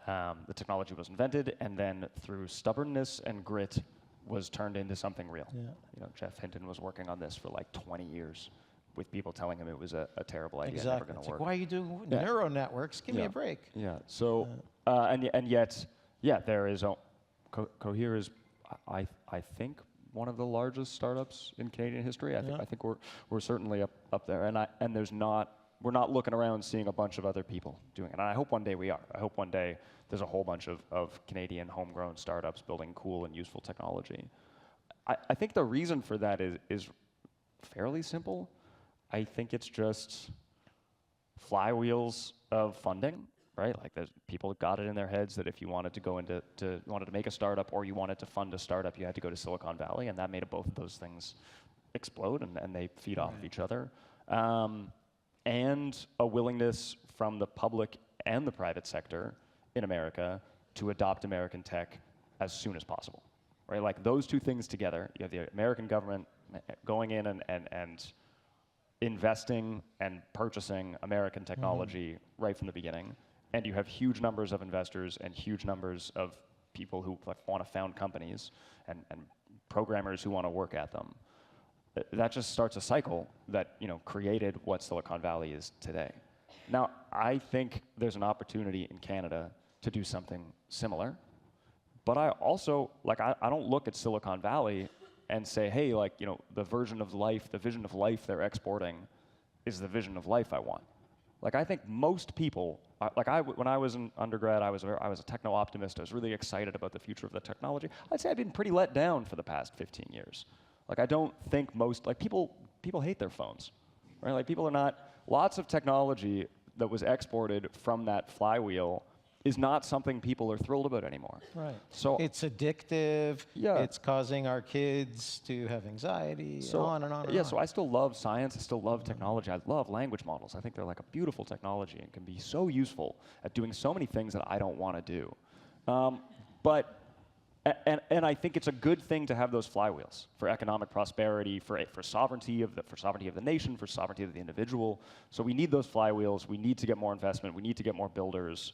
The technology was invented, and then through stubbornness and grit, was turned into something real. Yeah. You know, Jeff Hinton was working on this for like 20 years, with people telling him it was a terrible idea, Exactly. never going It's to like, work. why are you doing neural networks? Give me a break. Yeah. So, and yet, yeah, there is Cohere is, I think, one of the largest startups in Canadian history. I think we're certainly up there, and we're not looking around seeing a bunch of other people doing it. And I hope one day we are. I hope one day there's a whole bunch of Canadian homegrown startups building cool and useful technology. I think the reason for that is fairly simple. I think it's just flywheels of funding, right? Like people got it in their heads that if you wanted to go into, wanted to make a startup or you wanted to fund a startup, you had to go to Silicon Valley, and that made both of those things explode, and they feed off of each other. And a willingness from the public and the private sector in America to adopt American tech as soon as possible, right? Like those two things together, you have the American government going in and investing and purchasing American technology right from the beginning, and you have huge numbers of investors and huge numbers of people who want to found companies and programmers who want to work at them. That just starts a cycle that, you know, created what Silicon Valley is today. Now, I think there's an opportunity in Canada to do something similar, but I also, like, I don't look at Silicon Valley and say, hey, like, you know, the vision of life they're exporting is the vision of life I want. Like, I think most people, when I was in undergrad, I was a techno-optimist. I was really excited about the future of the technology. I'd say I've been pretty let down for the past 15 years. Like, I don't think people hate their phones, right? Like, lots of technology that was exported from that flywheel is not something people are thrilled about anymore. Right. So it's addictive. Yeah. It's causing our kids to have anxiety, so, on and on and yeah, on. so I still love science. I still love technology. I love language models. I think they're like a beautiful technology and can be so useful at doing so many things that I don't want to do. And I think it's a good thing to have those flywheels for economic prosperity, for sovereignty of the nation, for sovereignty of the individual. So we need those flywheels. We need to get more investment. We need to get more builders.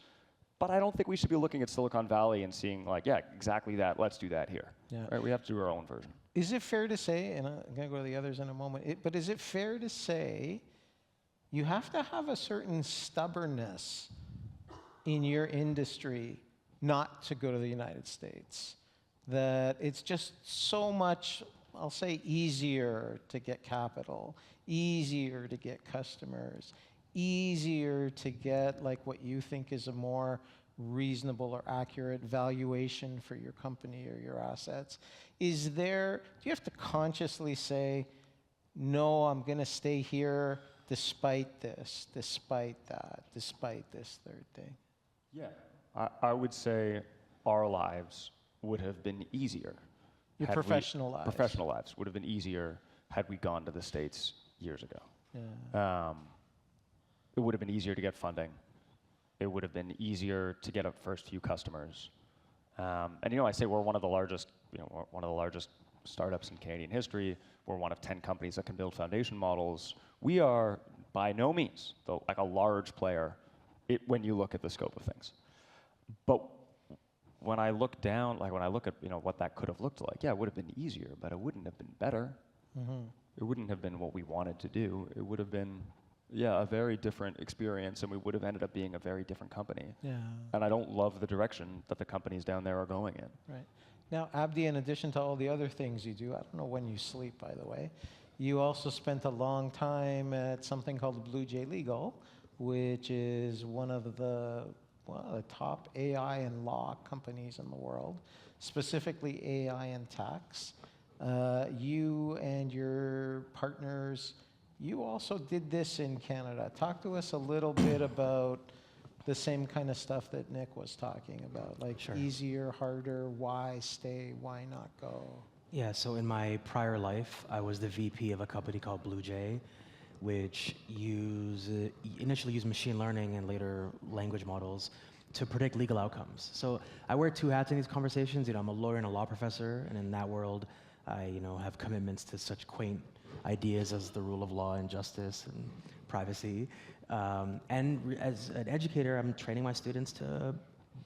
But I don't think we should be looking at Silicon Valley and seeing like, yeah, exactly that. Let's do that here. Yeah. Right? We have to do our own version. Is it fair to say, and I'm going to go to the others in a moment, but is it fair to say you have to have a certain stubbornness in your industry not to go to the United States? That it's just so much, I'll say, easier to get capital, easier to get customers, easier to get like what you think is a more reasonable or accurate valuation for your company or your assets. Do you have to consciously say, no, I'm going to stay here despite this, despite that, despite this third thing? Yeah. I would say our lives would have been easier. Your professional lives. Professional lives would have been easier had we gone to the States years ago. Yeah. It would have been easier to get funding. It would have been easier to get a first few customers. And you know, I say we're one of the largest, startups in Canadian history. We're one of 10 companies that can build foundation models. We are by no means like a large player when you look at the scope of things. But when I look down, like when I look at what that could have looked like, yeah, it would have been easier, but it wouldn't have been better. It wouldn't have been what we wanted to do. It would have been, yeah, a very different experience, and we would have ended up being a very different company. Yeah. And I don't love the direction that the companies down there are going in. Right. Now, Abdi, in addition to all the other things you do, I don't know when you sleep, by the way, you also spent a long time at something called Blue Jay Legal, which is one of the top AI and law companies in the world, specifically AI and tax. You and your partners, you also did this in Canada. Talk to us a little bit about the same kind of stuff that Nick was talking about, like Sure. easier, harder, why stay, why not go? Yeah, so in my prior life, I was the VP of a company called Blue Jay, which initially used machine learning and later language models to predict legal outcomes. So I wear two hats in these conversations. I'm a lawyer and a law professor, and in that world, I have commitments to such quaint ideas as the rule of law and justice and privacy. As an educator, I'm training my students to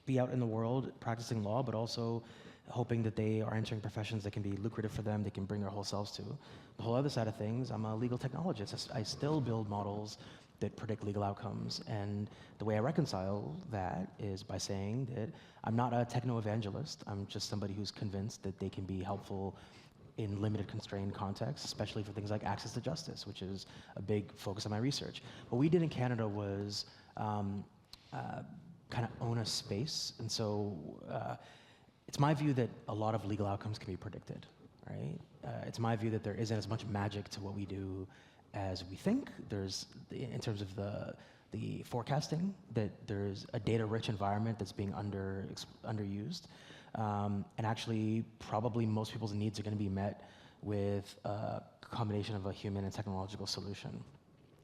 be out in the world practicing law, but also hoping that they are entering professions that can be lucrative for them, they can bring their whole selves to. The whole other side of things, I'm a legal technologist. I still build models that predict legal outcomes. And the way I reconcile that is by saying that I'm not a techno-evangelist. I'm just somebody who's convinced that they can be helpful in limited constrained contexts, especially for things like access to justice, which is a big focus of my research. What we did in Canada was kind of own a space. And so it's my view that a lot of legal outcomes can be predicted, right? It's my view that there isn't as much magic to what we do as we think. There's, in terms of the forecasting, that there's a data-rich environment that's being underused. And actually, probably most people's needs are going to be met with a combination of a human and technological solution.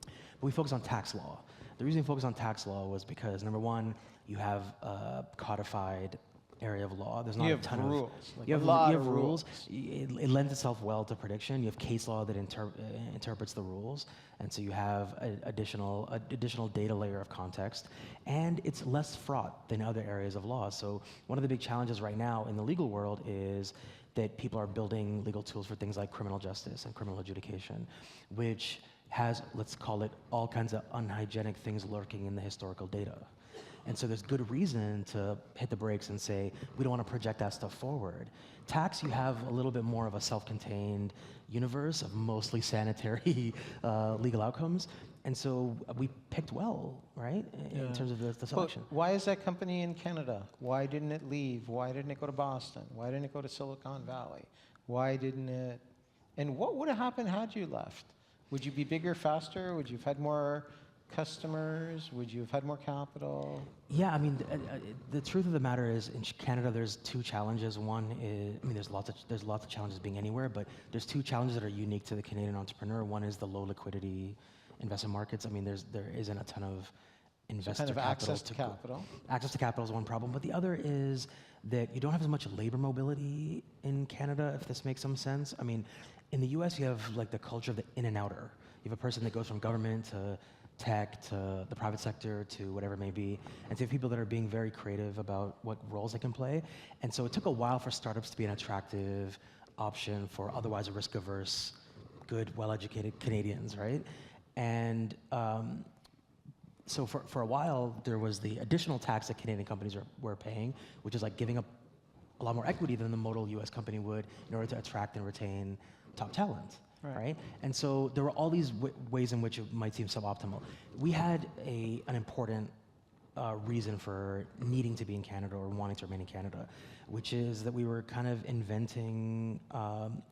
But we focus on tax law. The reason we focus on tax law was because, number one, you have a codified area of law. There's not a ton of rules. you have rules. It lends itself well to prediction. You have case law that interprets the rules, and so you have an additional data layer of context, and it's less fraught than other areas of law. So one of the big challenges right now in the legal world is that people are building legal tools for things like criminal justice and criminal adjudication, which has, let's call it, all kinds of unhygienic things lurking in the historical data. And so there's good reason to hit the brakes and say, we don't want to project that stuff forward. Tax, you have a little bit more of a self-contained universe of mostly sanitary legal outcomes. And so we picked well, right, in terms of the selection. But why is that company in Canada? Why didn't it leave? Why didn't it go to Boston? Why didn't it go to Silicon Valley? Why didn't it? And what would have happened had you left? Would you be bigger, faster? Would you have had more customers? Would you have had more capital? Yeah, I mean, the truth of the matter is, in Canada, there's two challenges. One is, I mean, there's lots of challenges being anywhere, but there's two challenges that are unique to the Canadian entrepreneur. One is the low liquidity investment markets. I mean, there isn't a ton of investor kind of capital. access to capital. Access to capital is one problem, but the other is that you don't have as much labor mobility in Canada, if this makes some sense. I mean, in the US, you have like the culture of the in and outer. You have a person that goes from government to tech to the private sector to whatever it may be, and so you have people that are being very creative about what roles they can play. And so it took a while for startups to be an attractive option for otherwise risk-averse, good, well-educated Canadians, right? And so for a while, there was the additional tax that Canadian companies were paying, which is like giving up a lot more equity than the modal US company would in order to attract and retain top talent. Right? And so there were all these ways in which it might seem suboptimal. We had an important reason for needing to be in Canada or wanting to remain in Canada, which is that we were kind of inventing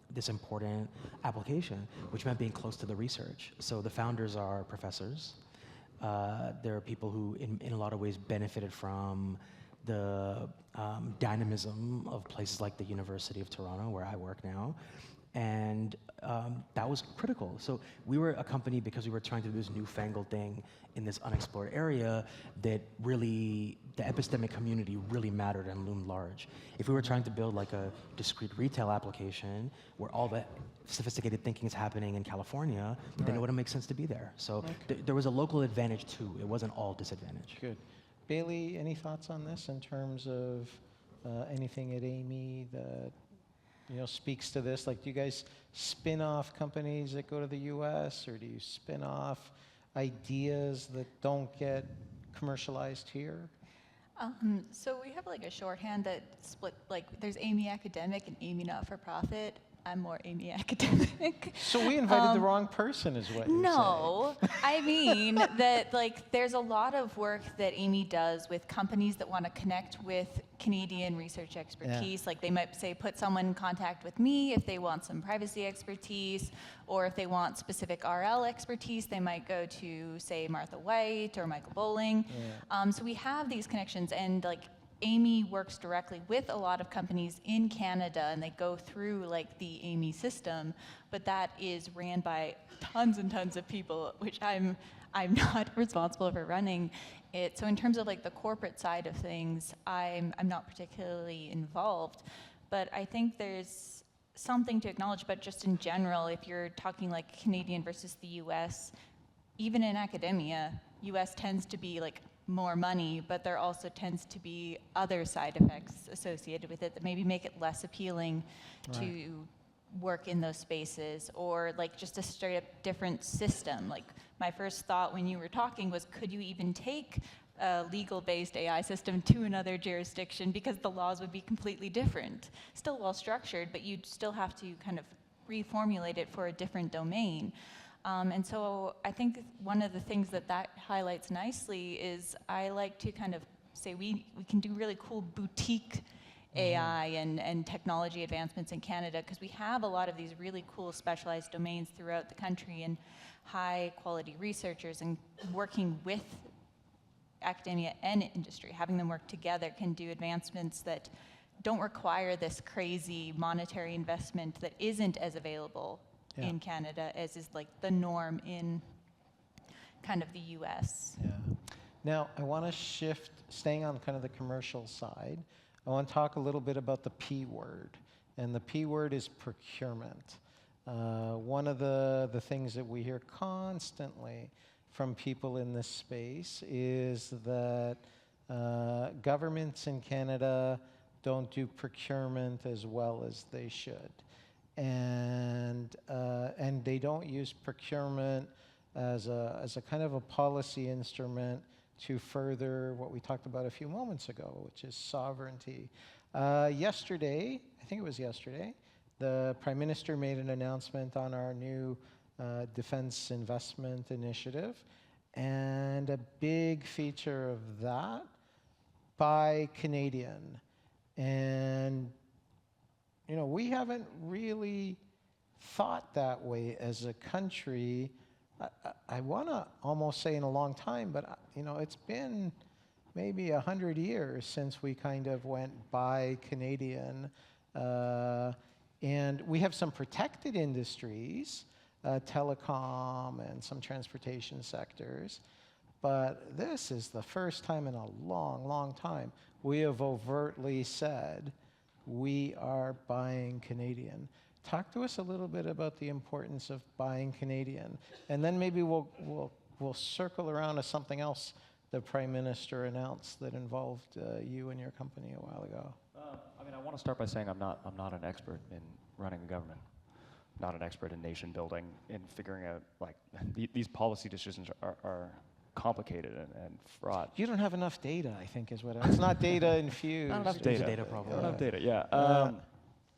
this important application, which meant being close to the research. So the founders are professors. There are people who, in a lot of ways, benefited from the dynamism of places like the University of Toronto, where I work now. And that was critical. So we were a company because we were trying to do this newfangled thing in this unexplored area that really, the epistemic community really mattered and loomed large. If we were trying to build like a discrete retail application where all the sophisticated thinking is happening in California, then it wouldn't make sense to be there. So there was a local advantage too. It wasn't all disadvantage. Good. Bailey, any thoughts on this in terms of anything at Amy that speaks to this? Like, do you guys spin off companies that go to the U.S., or do you spin off ideas that don't get commercialized here? So we have like a shorthand that split, like there's Amy Academic and Amy Not-for-Profit. I'm more Amy Academic. So we invited the wrong person, is what you're No, I mean that like there's a lot of work that Amy does with companies that want to connect with Canadian research expertise. Like they might say, put someone in contact with me if they want some privacy expertise, or if they want specific RL expertise, they might go to, say, Martha White or Michael Bowling. Yeah. So we have these connections, and like Amy works directly with a lot of companies in Canada, and they go through like the Amy system, but that is ran by tons and tons of people, which I'm not responsible for running it. So in terms of like the corporate side of things, I'm not particularly involved, but I think there's something to acknowledge. But just in general, if you're talking like Canadian versus the US, even in academia, US tends to be like more money, but there also tends to be other side effects associated with it that maybe make it less appealing to work in those spaces, or like just a straight up different system. Like my first thought when you were talking was, could you even take a legal-based AI system to another jurisdiction, because the laws would be completely different. Still well structured, but you'd still have to kind of reformulate it for a different domain. And so I think one of the things that highlights nicely is I like to kind of say we can do really cool boutique AI and technology advancements in Canada, because we have a lot of these really cool specialized domains throughout the country, and high quality researchers, and working with academia and industry, having them work together can do advancements that don't require this crazy monetary investment that isn't as available in Canada as is like the norm in kind of the US. Yeah. Now, I want to shift, staying on kind of the commercial side, I want to talk a little bit about the P word, and the P word is procurement. One of the things that we hear constantly from people in this space is that governments in Canada don't do procurement as well as they should. And they don't use procurement as a kind of a policy instrument to further what we talked about a few moments ago, which is sovereignty. Yesterday, I think it was yesterday, the Prime Minister made an announcement on our new defense investment initiative, and a big feature of that, buy Canadian. And we haven't really thought that way as a country. I want to almost say in a long time, but it's been maybe 100 years since we kind of went buy Canadian. And we have some protected industries, telecom and some transportation sectors. But this is the first time in a long, long time we have overtly said, we are buying Canadian. Talk to us a little bit about the importance of buying Canadian, and then maybe we'll circle around to something else the Prime Minister announced that involved you and your company a while ago. I want to start by saying I'm not an expert in running a government, not an expert in nation building, in figuring out like these policy decisions are complicated and fraught. You don't have enough data, I think, is what it's not data infused. Not enough There's data. a data problem. Not enough data. Yeah.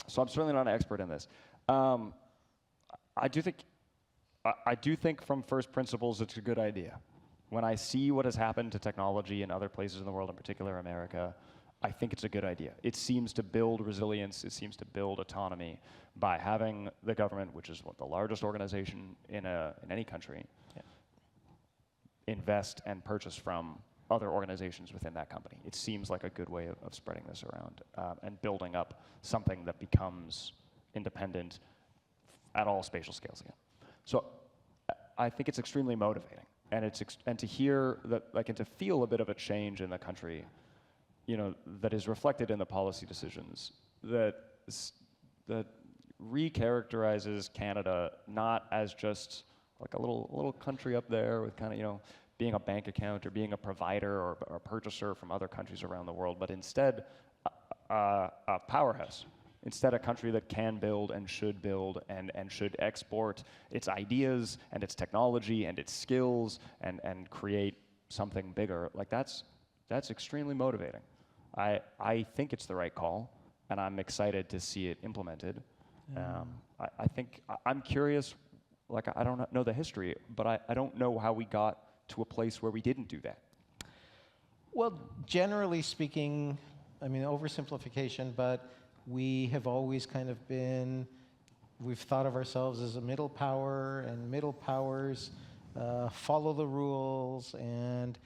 So I'm certainly not an expert in this. I do think from first principles it's a good idea. When I see what has happened to technology in other places in the world, in particular America, I think it's a good idea. It seems to build resilience. It seems to build autonomy by having the government, which is the largest organization in any country, invest and purchase from other organizations within that company. It seems like a good way of spreading this around and building up something that becomes independent at all spatial scales again. So I think it's extremely motivating, and to hear that, and to feel a bit of a change in the country, that is reflected in the policy decisions that recharacterizes Canada not as just like a little country up there with kind of being a bank account or being a provider or a purchaser from other countries around the world, but instead a powerhouse Instead, a country that can build and should export its ideas and its technology and its skills and create something bigger. Like that's extremely motivating. I think it's the right call, and I'm excited to see it implemented. I think I'm curious. Like I don't know the history, but I don't know how we got to a place where we didn't do that. Well, generally speaking, I mean, oversimplification, but we have always kind of been, we've thought of ourselves as a middle power, and middle powers follow the rules, and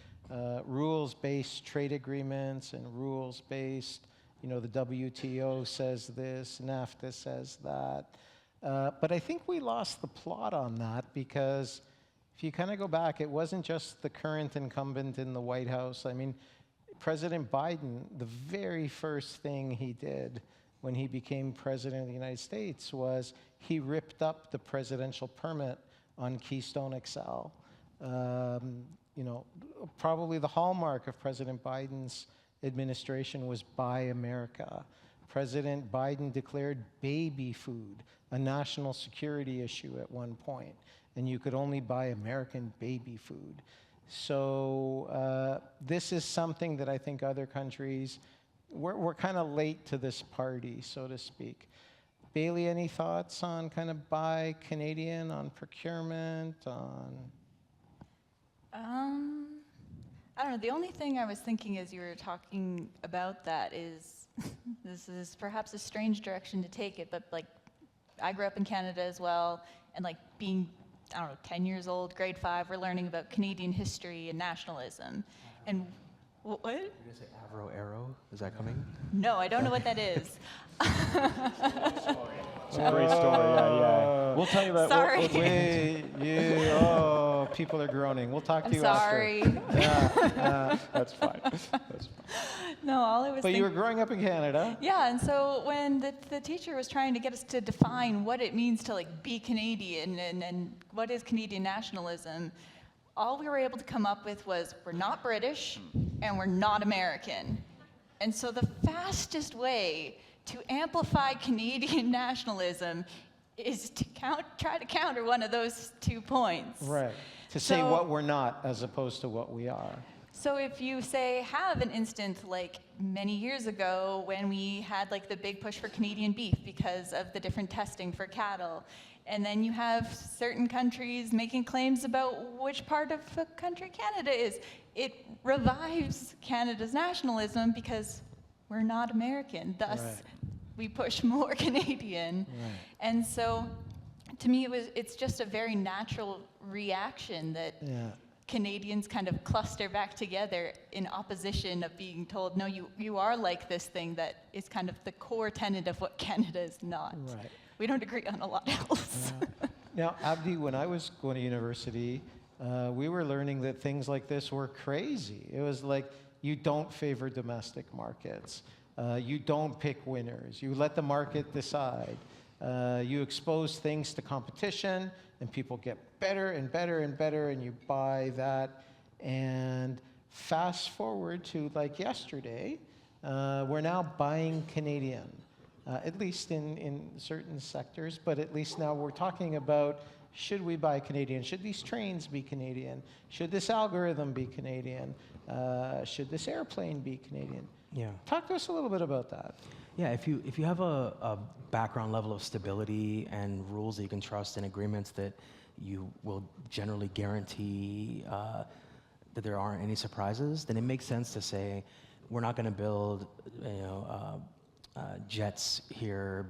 rules-based trade agreements and rules-based, you know, the WTO says this, NAFTA says that. But I think we lost the plot on that, because if you kind of go back, it wasn't just the current incumbent in the White House. I mean, President Biden, the very first thing he did when he became president of the United States was he ripped up the presidential permit on Keystone XL. You know, probably the hallmark of President Biden's administration was Buy America. President Biden declared baby food a national security issue at one point, and you could only buy American baby food. So this is something that I think other countries, we're kind of late to this party, so to speak. Bailey, any thoughts on kind of Buy Canadian, on procurement, on? I don't know. The only thing I was thinking as you were talking about that is, this is perhaps a strange direction to take it, but like, I grew up in Canada as well, and like being, I don't know, 10 years old, grade 5, we're learning about Canadian history and nationalism. And what? You're going to say Avro Arrow? Is that coming? No, I don't know what that is. It's a great story. Yeah. We'll tell you about. Sorry. People are groaning. We'll talk to I'm you sorry. after. That's fine. That's fine. No, all I was But you were growing up in Canada. Yeah, and so when the teacher was trying to get us to define what it means to like be Canadian and what is Canadian nationalism, all we were able to come up with was we're not British and we're not American. And so the fastest way to amplify Canadian nationalism is to try to counter one of those 2 points. Right. To say what we're not as opposed to what we are. So if you say have an instance like many years ago when we had like the big push for Canadian beef because of the different testing for cattle, and then you have certain countries making claims about which part of the country Canada is, it revives Canada's nationalism because we're not American. Thus, we push more Canadian. Right. And so to me, it's just a very natural reaction that Canadians kind of cluster back together in opposition of being told, no, you are like this thing that is kind of the core tenet of what Canada is not. Right. We don't agree on a lot else. Now, Abdi, when I was going to university, we were learning that things like this were crazy. It was like, you don't favor domestic markets. You don't pick winners. You let the market decide. You expose things to competition, and people get better and better and better, and you buy that. And fast forward to like yesterday, we're now buying Canadian, at least in certain sectors, but at least now we're talking about, should we buy Canadian? Should these trains be Canadian? Should this algorithm be Canadian? Should this airplane be Canadian? Yeah. Talk to us a little bit about that. Yeah, if you have a background level of stability and rules that you can trust and agreements that you will generally guarantee that there aren't any surprises, then it makes sense to say we're not going to build, jets here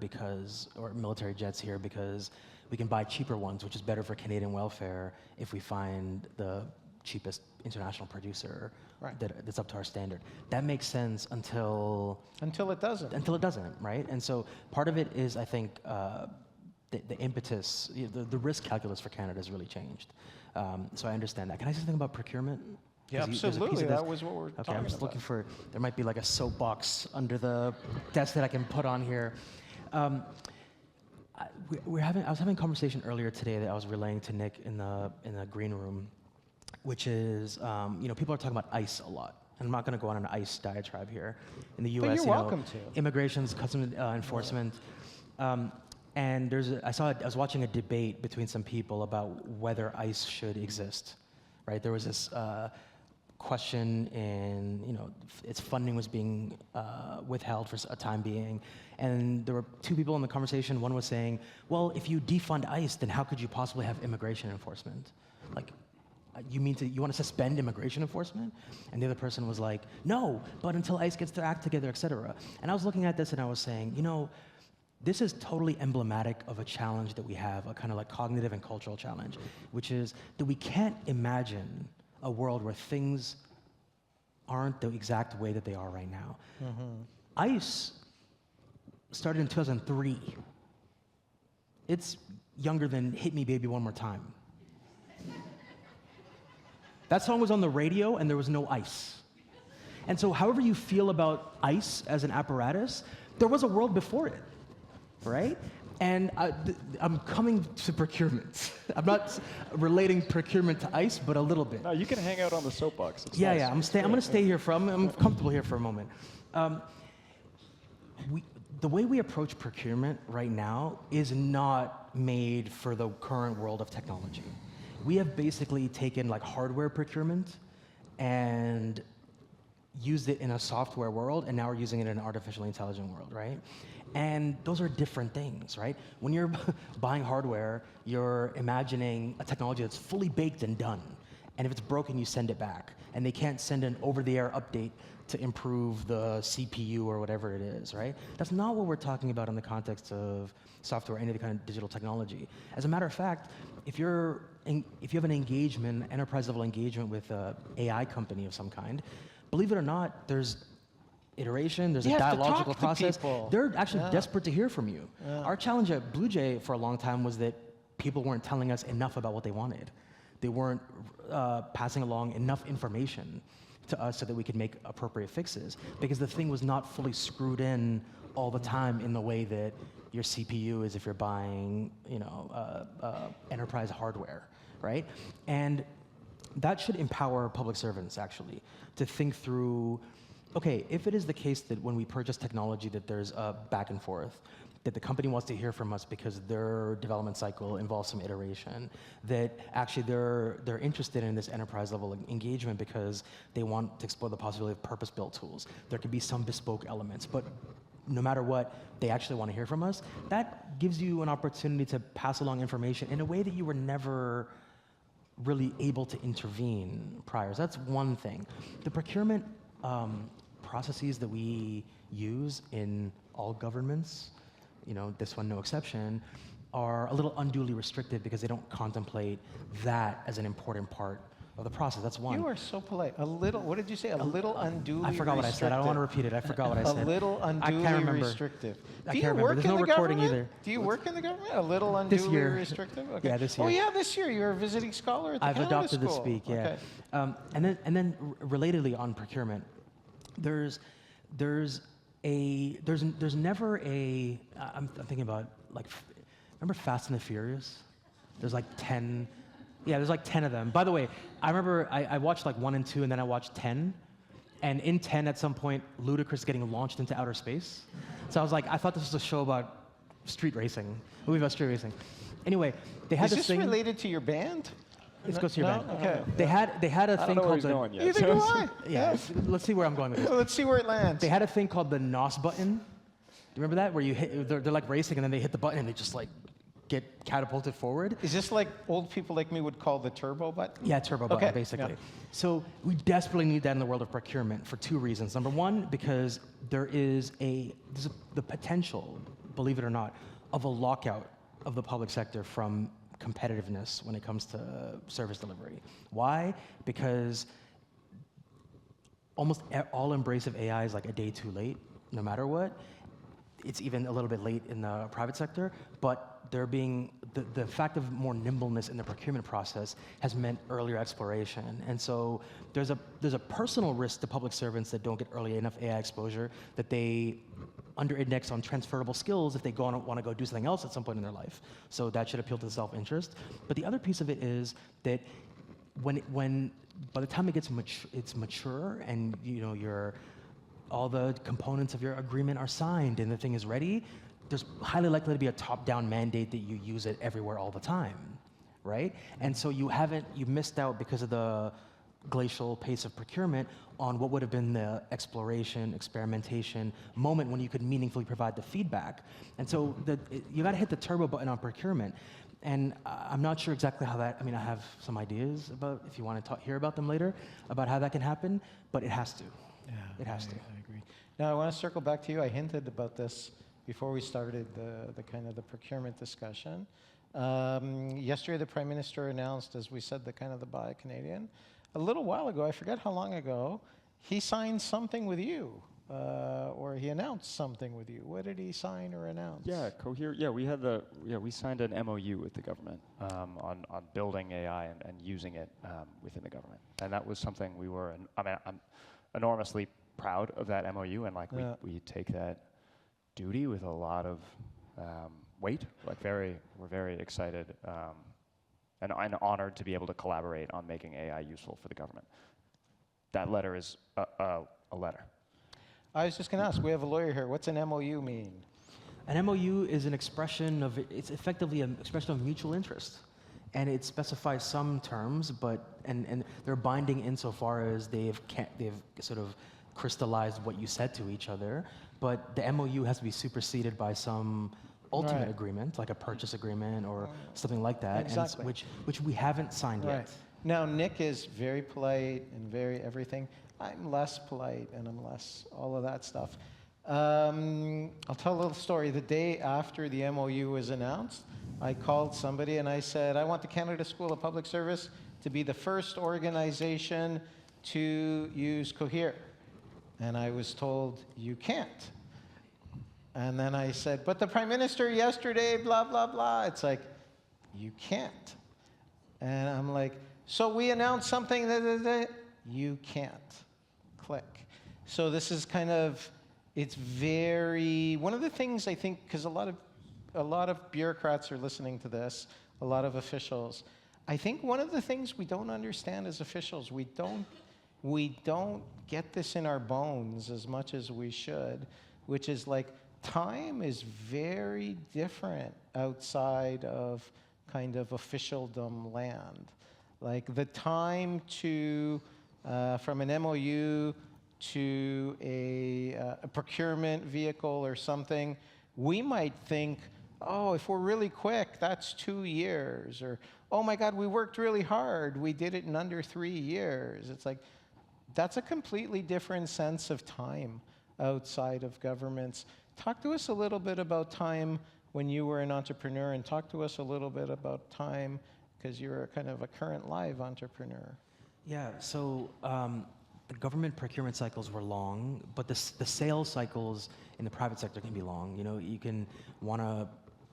or military jets here because we can buy cheaper ones, which is better for Canadian welfare if we find the cheapest international producer that's up to our standard. That makes sense until it doesn't. Until it doesn't, right? And so part of it is, I think, the impetus, the risk calculus for Canada has really changed. So I understand that. Can I say something about procurement? Yeah, absolutely. That was what we're talking about. Okay, I'm just looking for, there might be like a soapbox under the desk that I can put on here. I was having a conversation earlier today that I was relaying to Nick in the green room, which is, people are talking about ICE a lot. and I'm not going to go on an ICE diatribe here. In the But U.S., you're welcome to. immigrations, customs enforcement, and I was watching a debate between some people about whether ICE should exist, right? There was this question in, its funding was being withheld for a time being, and there were two people in the conversation. One was saying, well, if you defund ICE, then how could you possibly have immigration enforcement? Like, you want to suspend immigration enforcement? And the other person was like, no, but until ICE gets their act together, et cetera. And I was looking at this and I was saying, this is totally emblematic of a challenge that we have, a kind of like cognitive and cultural challenge, which is that we can't imagine a world where things aren't the exact way that they are right now. ICE started in 2003. It's younger than Hit Me Baby One More Time. That song was on the radio and there was no ICE. And so however you feel about ICE as an apparatus, there was a world before it, right? And I'm coming to procurement. I'm not relating procurement to ICE, but a little bit. No, you can hang out on the soapbox. It's Yeah, nice. I'm going to stay here I'm comfortable here for a moment. The way we approach procurement right now is not made for the current world of technology. We have basically taken like hardware procurement and used it in a software world, and now we're using it in an artificially intelligent world, right? And those are different things, right? When you're buying hardware, you're imagining a technology that's fully baked and done. And if it's broken, you send it back. And they can't send an over-the-air update to improve the CPU or whatever it is, right? That's not what we're talking about in the context of software or any other kind of digital technology. As a matter of fact, if you have an engagement, enterprise-level engagement with an AI company of some kind, believe it or not, there's iteration, there's a dialogical process. They're actually desperate to hear from you. Our challenge at Blue Jay for a long time was that people weren't telling us enough about what they wanted. They weren't passing along enough information to us so that we could make appropriate fixes, because the thing was not fully screwed in all the time in the way that your CPU is if you're buying, enterprise hardware, right? And that should empower public servants, actually, to think through, okay, if it is the case that when we purchase technology that there's a back and forth, that the company wants to hear from us because their development cycle involves some iteration, that actually they're interested in this enterprise level engagement because they want to explore the possibility of purpose-built tools. There could be some bespoke elements, but no matter what, they actually want to hear from us. That gives you an opportunity to pass along information in a way that you were never really able to intervene prior. So that's one thing. The procurement processes that we use in all governments, this one no exception, are a little unduly restrictive because they don't contemplate that as an important part of the process. That's one. You are so polite. What did you say? A little unduly restrictive. I forgot what I said. I don't want to repeat it. I forgot what I said. A little unduly restrictive. I can't remember. There's no recording either. Do you work in the government? A little unduly restrictive? Okay. Yeah, this year. Oh yeah, this year. You're a visiting scholar at the Canada adopted School. to speak, yeah. Okay. And then relatedly on procurement, there's never a, I'm thinking about, remember Fast and the Furious? There's like 10, there's like 10 of them. By the way, I remember I watched like 1 and 2, and then I watched 10. And in 10, at some point, Ludacris getting launched into outer space. So I was like, I thought this was a show about street racing, movie about street racing. Anyway, they had this thing. Is this related to your band? Let's go to your band. Okay. They had a thing called the. Going yet. Neither do I. Yeah, let's see where I'm going with this. Let's see where it lands. They had a thing called the NOS button. Do you remember that? Where you hit, they're like racing and then they hit the button and they just like get catapulted forward. Is this like old people like me would call the turbo button? Yeah, turbo button, basically. Yeah. So we desperately need that in the world of procurement for 2 reasons. Number one, because there's the potential, believe it or not, of a lockout of the public sector from competitiveness when it comes to service delivery. Why? Because almost all embrace of AI is like a day too late, no matter what. It's even a little bit late in the private sector, but the fact of more nimbleness in the procurement process has meant earlier exploration. And so there's a personal risk to public servants that don't get early enough AI exposure, that they under-index on transferable skills if they want to go do something else at some point in their life. So that should appeal to the self-interest. But the other piece of it is that when by the time it gets it's mature, and all the components of your agreement are signed and the thing is ready, there's highly likely to be a top-down mandate that you use it everywhere all the time, right? And so you missed out because of the glacial pace of procurement on what would have been the exploration, experimentation moment when you could meaningfully provide the feedback. And so you got to hit the turbo button on procurement. And I'm not sure exactly how that, I have some ideas about, if you want to hear about them later, about how that can happen, but it has to. Yeah, it has to. I agree. Now I want to circle back to you. I hinted about this before we started the kind of the procurement discussion. Yesterday, the Prime Minister announced, as we said, the kind of the Buy Canadian. A little while ago, I forget how long ago, he signed something with you, or he announced something with you. What did he sign or announce? Yeah, Cohere. Yeah, we signed an MOU with the government on building AI and using it within the government, and that was something we were. I'm enormously proud of that MOU, and we take that duty with a lot of weight. We're very excited and honored to be able to collaborate on making AI useful for the government. That letter is a letter. I was just going to ask, we have a lawyer here. What's an MOU mean? An MOU is it's effectively an expression of mutual interest. And it specifies some terms, and they're binding insofar as they've sort of crystallized what you said to each other. But the MOU has to be superseded by some ultimate agreement, like a purchase agreement or something like that, Exactly. and which we haven't signed yet. Now, Nick is very polite and very everything. I'm less polite and I'm less all of that stuff. I'll tell a little story. The day after the MOU was announced, I called somebody and I said, I want the Canada School of Public Service to be the first organization to use Cohere. And I was told, you can't. And then I said, but the Prime Minister yesterday, blah, blah, blah. It's like, you can't. And I'm like, so we announced something that you can't. Click. So this is kind of, it's very, one of the things I think, because a lot of bureaucrats are listening to this, a lot of officials. I think one of the things we don't understand as officials, we don't get this in our bones as much as we should, which is like, time is very different outside of kind of officialdom land. Like the time to, from an MOU to a procurement vehicle or something, we might think, oh, if we're really quick, that's 2 years. Or, oh my God, we worked really hard. We did it in under 3 years. It's like, that's a completely different sense of time outside of governments. Talk to us a little bit about time when you were an entrepreneur, and talk to us a little bit about time because you're kind of a current live entrepreneur. Yeah, so the government procurement cycles were long, but the sales cycles in the private sector can be long. You can want to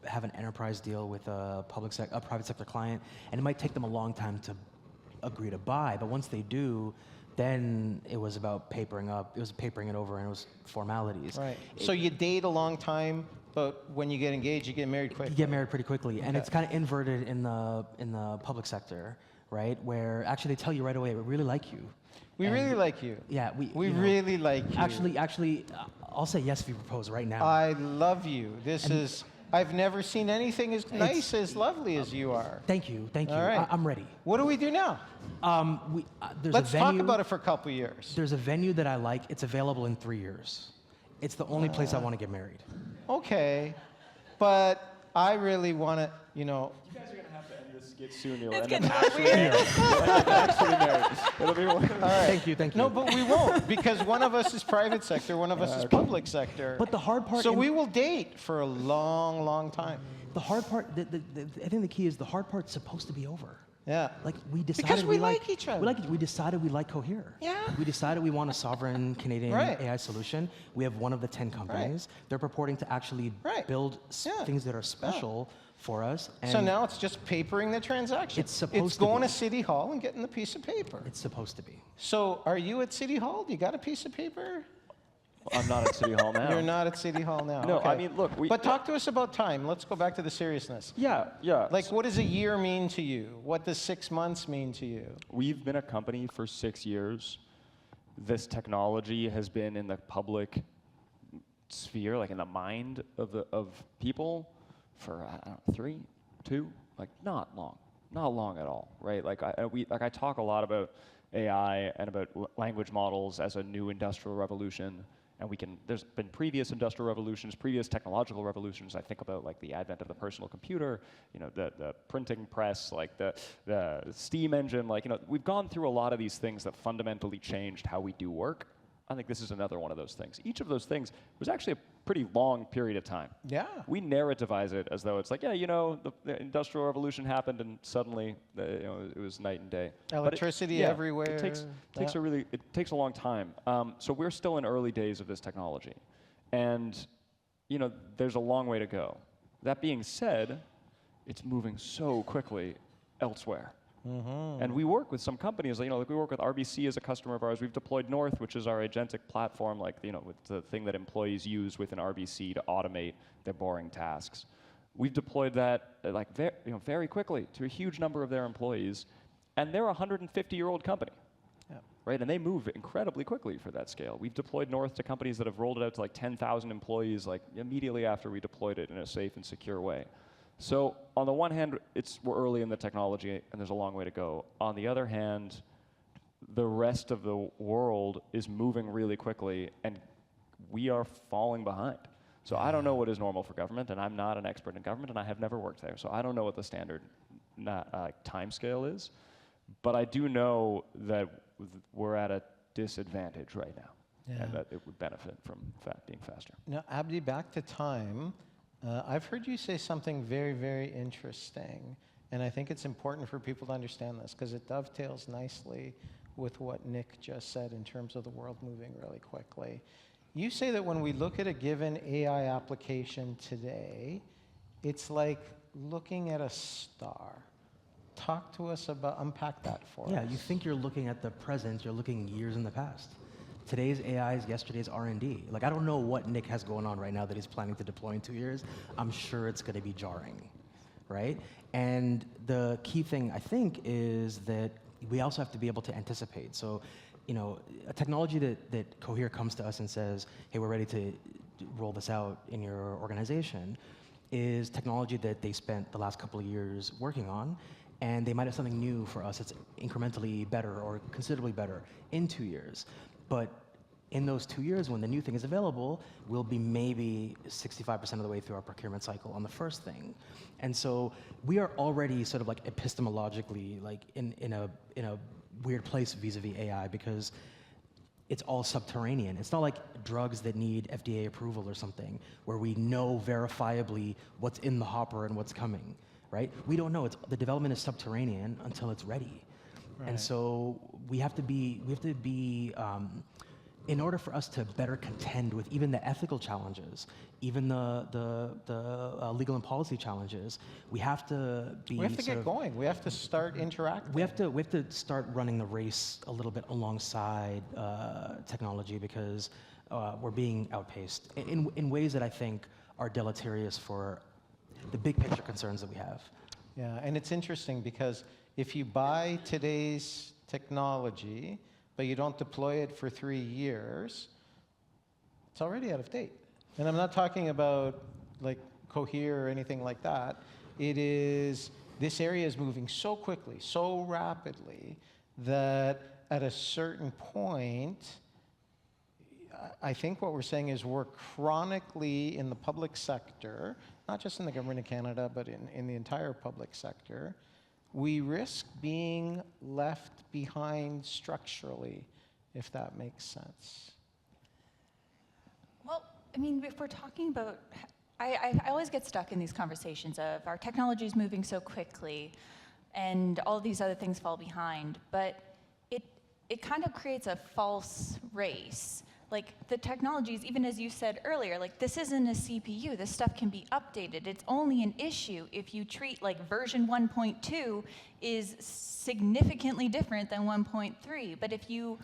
have an enterprise deal with a private sector client, and it might take them a long time to agree to buy, but once they do, then it was about papering it over, and it was formalities. Right. So you date a long time, but when you get engaged, you get married quickly. You get married pretty quickly, and it's kind of inverted in the public sector, right? Where actually they tell you right away, we really like you. We really like you. Yeah, we really like you. Actually, I'll say yes if you propose right now. I love you. I've never seen anything as nice, as lovely as you are. Thank you. All right. I'm ready. What do we do now? Let's talk about it for a couple years. There's a venue that I like. It's available in 3 years. It's the only place I want to get married. Okay, but I really want to, You guys are going to have to end this skit soon. You'll It's end up getting actually married. It'll be All right. Thank you. No, but we won't, because one of us is private sector, one of us is public sector. But the hard part. So we will date for a long, long time. The hard part. I think the key is the hard part's supposed to be over. Yeah. Like we decided Because we like each other. We decided we like Cohere. Yeah. We decided we want a sovereign Canadian Right. AI solution. We have one of the 10 companies. They're purporting to actually build things that are special for us. And So now it's just papering the transaction. It's supposed to going be. to City Hall and getting the piece of paper. it's supposed to be. So are you at City Hall? Do you got a piece of paper? I'm not at City Hall now. You're not at City Hall now. No, okay. I mean, look. But talk to us about time. Let's go back to the seriousness. Yeah. Like, what does a year mean to you? What does 6 months mean to you? We've been a company for 6 years. This technology has been in the public sphere, like in the mind of people, for I don't know, 3, 2, like not long at all, right? Like I talk a lot about AI and about language models as a new industrial revolution, and there's been previous industrial revolutions, previous technological revolutions. I think about like the advent of the personal computer, the printing press, like the steam engine, we've gone through a lot of these things that fundamentally changed how we do work. I think this is another one of those things. Each of those things was actually a pretty long period of time. Yeah. We narrativize it as though it's like, the Industrial Revolution happened and suddenly, it was night and day. Electricity everywhere. It takes a long time. So we're still in early days of this technology, and there's a long way to go. That being said, it's moving so quickly elsewhere. Mm-hmm. And we work with some companies, like we work with RBC as a customer of ours. We've deployed North, which is our agentic platform, with the thing that employees use within RBC to automate their boring tasks. We've deployed that very quickly to a huge number of their employees, and they're a 150-year-old company, right? And they move incredibly quickly for that scale. We've deployed North to companies that have rolled it out to like 10,000 employees, like immediately after we deployed it in a safe and secure way. So on the one hand, we're early in the technology, and there's a long way to go. On the other hand, the rest of the world is moving really quickly, and we are falling behind. So I don't know what is normal for government, and I'm not an expert in government, and I have never worked there. So I don't know what the standard time scale is, but I do know that we're at a disadvantage right now, and that it would benefit from being faster. Now, Abdi, back to time. I've heard you say something very, very interesting, and I think it's important for people to understand this because it dovetails nicely with what Nick just said in terms of the world moving really quickly. You say that when we look at a given AI application today, it's like looking at a star. Talk to us about, unpack that for us. Yeah, you think you're looking at the present, you're looking years in the past. Today's AI is yesterday's R&D. Like, I don't know what Nick has going on right now that he's planning to deploy in 2 years. I'm sure it's going to be jarring, right? And the key thing, I think, is that we also have to be able to anticipate. So, a technology that Cohere comes to us and says, hey, we're ready to roll this out in your organization, is technology that they spent the last couple of years working on, and they might have something new for us that's incrementally better or considerably better in 2 years. But in those 2 years, when the new thing is available, we'll be maybe 65% of the way through our procurement cycle on the first thing. And so we are already sort of like epistemologically like in a weird place vis-a-vis AI because it's all subterranean. It's not like drugs that need FDA approval or something where we know verifiably what's in the hopper and what's coming, right? We don't know. The development is subterranean until it's ready. Right. And so we have to be, in order for us to better contend with even the ethical challenges, even the legal and policy challenges, we have to be. We have to get going. We have to start interacting. We have to start running the race a little bit alongside technology because we're being outpaced in ways that I think are deleterious for the big picture concerns that we have. Yeah, and it's interesting because if you buy today's technology, but you don't deploy it for 3 years, it's already out of date. And I'm not talking about like Cohere or anything like that. This area is moving so quickly, so rapidly, that at a certain point, I think what we're saying is we're chronically in the public sector, not just in the government of Canada, but in the entire public sector, we risk being left behind structurally, if that makes sense. Well, I mean, if we're talking about, I always get stuck in these conversations of our technology is moving so quickly and all these other things fall behind, but it kind of creates a false race. Like the technologies, even as you said earlier, like this isn't a CPU, this stuff can be updated. It's only an issue if you treat like version 1.2 is significantly different than 1.3. But if you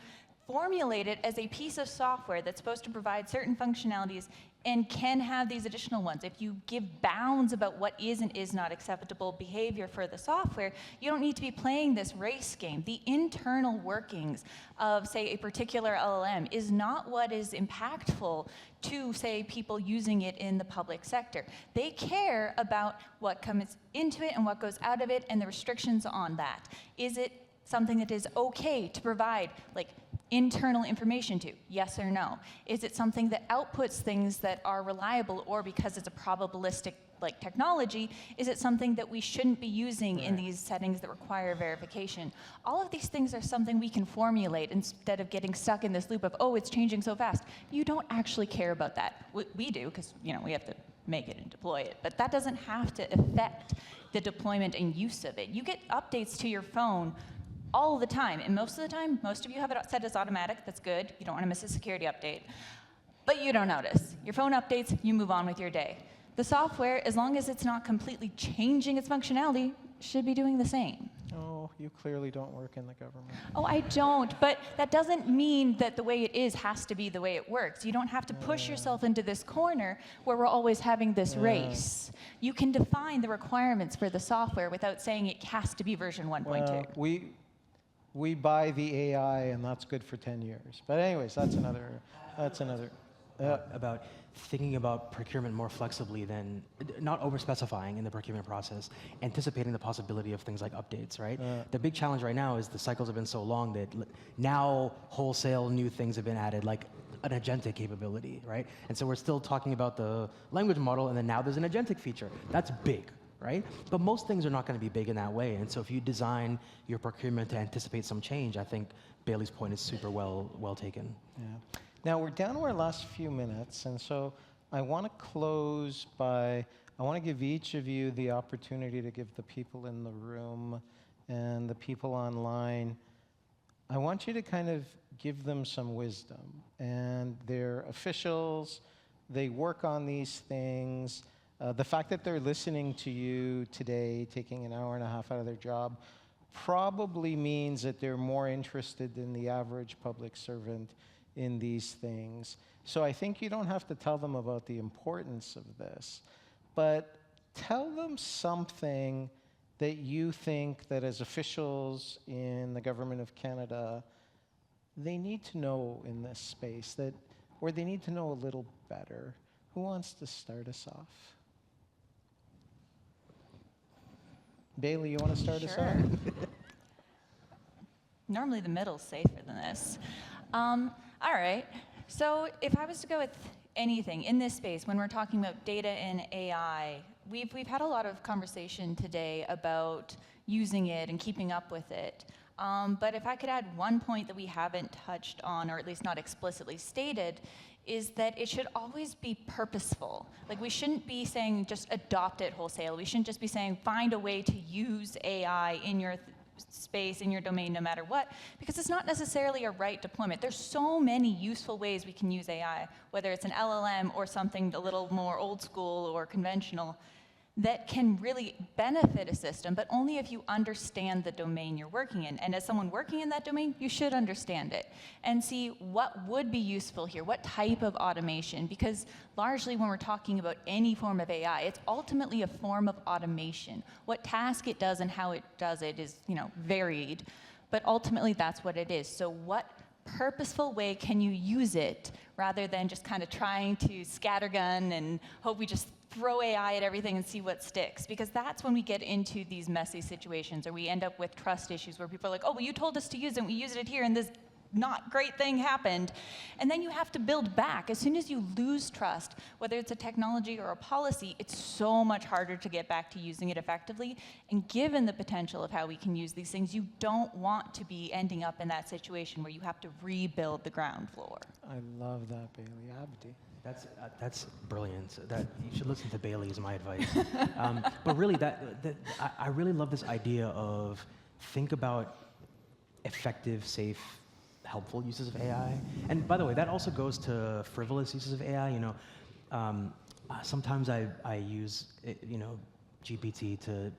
formulate it as a piece of software that's supposed to provide certain functionalities and can have these additional ones. If you give bounds about what is and is not acceptable behavior for the software, you don't need to be playing this race game. The internal workings of, say, a particular LLM is not what is impactful to, say, people using it in the public sector. They care about what comes into it and what goes out of it and the restrictions on that. Is it something that is okay to provide, like, internal information to? Yes or no? Is it something that outputs things that are reliable, or because it's a probabilistic like technology, is it something that we shouldn't be using in these settings that require verification? All of these things are something we can formulate instead of getting stuck in this loop of, oh, it's changing so fast. You don't actually care about that. We do, because we have to make it and deploy it, but that doesn't have to affect the deployment and use of it. You get updates to your phone all the time, and most of the time, most of you have it set as automatic. That's good. You don't want to miss a security update. But you don't notice. Your phone updates, you move on with your day. The software, as long as it's not completely changing its functionality, should be doing the same. Oh, you clearly don't work in the government. Oh, I don't, but that doesn't mean that the way it is has to be the way it works. You don't have to push yourself into this corner where we're always having this race. You can define the requirements for the software without saying it has to be version 1.2. We buy the AI, and that's good for 10 years. But anyways, that's another. About thinking about procurement more flexibly than not over-specifying in the procurement process, anticipating the possibility of things like updates, right? The big challenge right now is the cycles have been so long that now wholesale new things have been added, like an agentic capability, right? And so we're still talking about the language model, and then now there's an agentic feature. That's big, right? But most things are not going to be big in that way. And so if you design your procurement to anticipate some change, I think Bailey's point is super well taken. Yeah. Now we're down to our last few minutes, and so I want to close by, I want to give each of you the opportunity to give the people in the room and the people online, I want you to kind of give them some wisdom. And they're officials, they work on these things. The fact that they're listening to you today, taking an hour and a half out of their job, probably means that they're more interested than the average public servant in these things. So I think you don't have to tell them about the importance of this, but tell them something that you think that as officials in the Government of Canada, they need to know in this space, that, or they need to know a little better. Who wants to start us off? Bailey, you want to start us off? Normally the middle's safer than this. All right, so if I was to go with anything in this space, when we're talking about data and AI, we've had a lot of conversation today about using it and keeping up with it. But if I could add one point that we haven't touched on, or at least not explicitly stated, is that it should always be purposeful. Like, we shouldn't be saying just adopt it wholesale. We shouldn't just be saying find a way to use AI in your space, in your domain, no matter what, because it's not necessarily a right deployment. There's so many useful ways we can use AI, whether it's an LLM or something a little more old school or conventional, that can really benefit a system, but only if you understand the domain you're working in. And as someone working in that domain, you should understand it and see what would be useful here, what type of automation, because largely when we're talking about any form of AI, it's ultimately a form of automation. What task it does and how it does it is, varied, but ultimately that's what it is. So what purposeful way can you use it rather than just kind of trying to scattergun and hope we just throw AI at everything and see what sticks? Because that's when we get into these messy situations, or we end up with trust issues where people are like, oh, well, you told us to use it, and we used it here, and this not great thing happened. And then you have to build back. As soon as you lose trust, whether it's a technology or a policy, it's so much harder to get back to using it effectively. And given the potential of how we can use these things, you don't want to be ending up in that situation where you have to rebuild the ground floor. I love that, Bailey. Abdi. That's brilliant. You should listen to Bailey is my advice. But really, I really love this idea of think about effective, safe, helpful uses of AI. And by the way, that also goes to frivolous uses of AI. Sometimes I use GPT to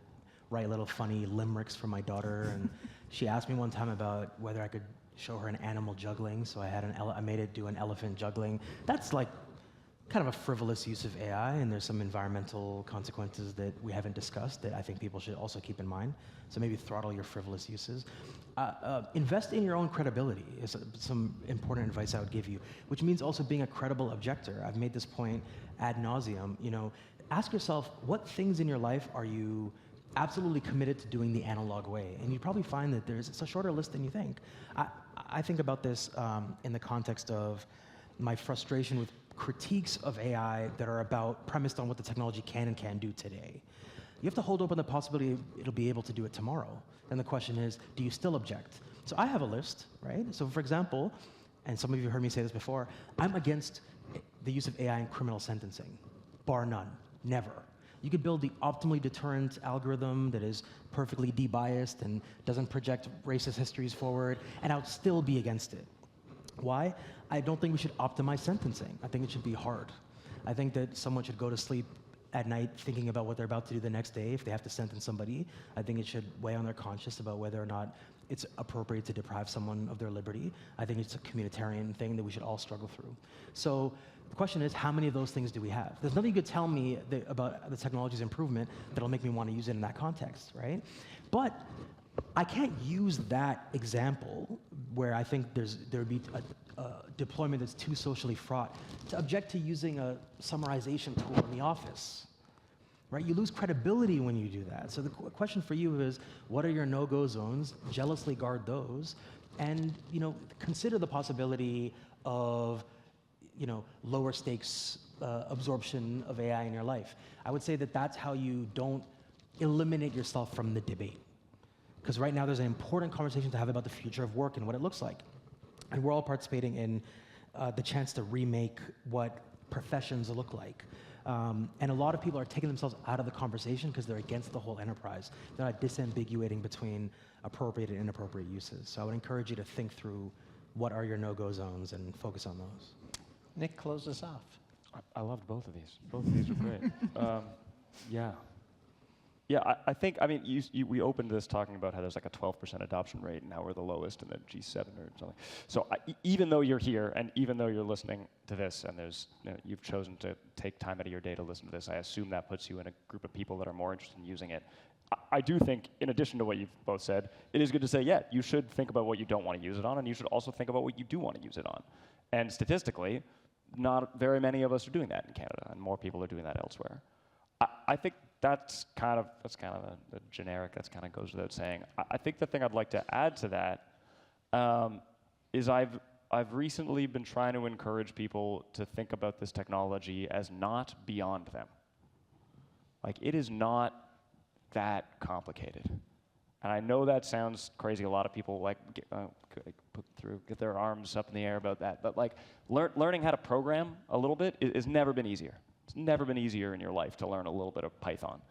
write little funny limericks for my daughter, and she asked me one time about whether I could show her an animal juggling. So I made it do an elephant juggling. That's like kind of a frivolous use of AI, and there's some environmental consequences that we haven't discussed that I think people should also keep in mind. So maybe throttle your frivolous uses. Invest in your own credibility is some important advice I would give you, which means also being a credible objector. I've made this point ad nauseum. Ask yourself, what things in your life are you absolutely committed to doing the analog way? And you probably find that it's a shorter list than you think. I think about this in the context of my frustration with critiques of AI that are premised on what the technology can and can't do today. You have to hold open the possibility it'll be able to do it tomorrow. Then the question is, do you still object? So I have a list, right? So for example, and some of you heard me say this before, I'm against the use of AI in criminal sentencing, bar none, never. You could build the optimally deterrent algorithm that is perfectly de-biased and doesn't project racist histories forward, and I would still be against it. Why? I don't think we should optimize sentencing. I think it should be hard. I think that someone should go to sleep at night thinking about what they're about to do the next day if they have to sentence somebody. I think it should weigh on their conscience about whether or not it's appropriate to deprive someone of their liberty. I think it's a communitarian thing that we should all struggle through. So the question is, how many of those things do we have? There's nothing you could tell me about the technology's improvement that'll make me want to use it in that context, right? But I can't use that example where I think there would be a deployment that's too socially fraught to object to using a summarization tool in the office, right? You lose credibility when you do that. So the question for you is, what are your no-go zones? Jealously guard those, and consider the possibility of lower stakes absorption of AI in your life. I would say that that's how you don't eliminate yourself from the debate. Because right now there's an important conversation to have about the future of work and what it looks like. And we're all participating in the chance to remake what professions look like. And a lot of people are taking themselves out of the conversation because they're against the whole enterprise. They're not disambiguating between appropriate and inappropriate uses. So I would encourage you to think through what are your no-go zones and focus on those. Nick, close us off. I loved both of these. Both of these are great. Yeah, I think, we opened this talking about how there's like a 12% adoption rate, and now we're the lowest in the G7 or something. So even though you're here, and even though you're listening to this, and you've chosen to take time out of your day to listen to this, I assume that puts you in a group of people that are more interested in using it. I do think, in addition to what you've both said, it is good to say, yeah, you should think about what you don't want to use it on, and you should also think about what you do want to use it on. And statistically, not very many of us are doing that in Canada, and more people are doing that elsewhere. I think that's kind of a generic, that's kind of goes without saying. I think the thing I'd like to add to that is I've recently been trying to encourage people to think about this technology as not beyond them. Like, it is not that complicated. And I know that sounds crazy. A lot of people get their arms up in the air about that. But learning how to program a little bit has never been easier. It's never been easier in your life to learn a little bit of Python.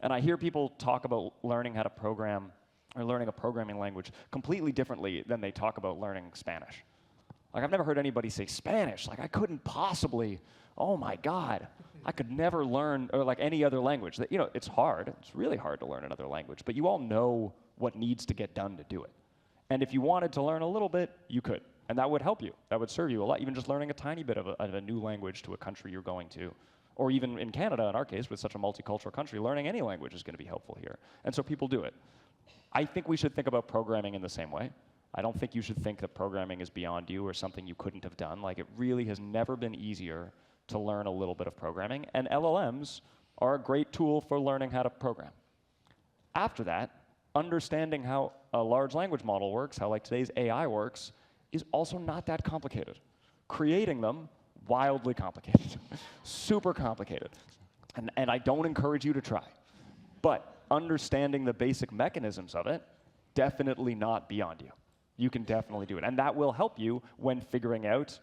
And I hear people talk about learning how to program or learning a programming language completely differently than they talk about learning Spanish. Like, I've never heard anybody say Spanish. Like, I couldn't possibly, oh my God, I could never learn, or like any other language. It's hard. It's really hard to learn another language, but you all know what needs to get done to do it. And if you wanted to learn a little bit, you could. And that would help you. That would serve you a lot. Even just learning a tiny bit of a new language to a country you're going to. Or even in Canada, in our case, with such a multicultural country, learning any language is going to be helpful here. And so people do it. I think we should think about programming in the same way. I don't think you should think that programming is beyond you or something you couldn't have done. Like, it really has never been easier to learn a little bit of programming. And LLMs are a great tool for learning how to program. After that, understanding how a large language model works, how like today's AI works, is also not that complicated. Creating them, wildly complicated, super complicated. And I don't encourage you to try. But understanding the basic mechanisms of it, definitely not beyond you. You can definitely do it. And that will help you when figuring out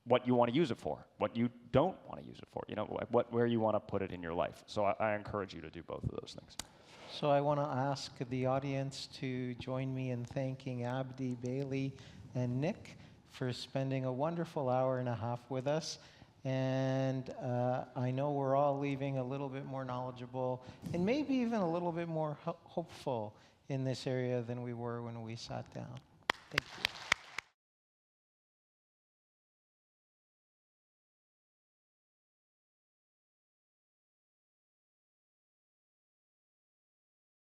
what you want to use it for, what you don't want to use it for, where you want to put it in your life. So I encourage you to do both of those things. So I want to ask the audience to join me in thanking Abdi, Bailey, and Nick for spending a wonderful hour and a half with us. And I know we're all leaving a little bit more knowledgeable and maybe even a little bit more hopeful in this area than we were when we sat down. Thank you.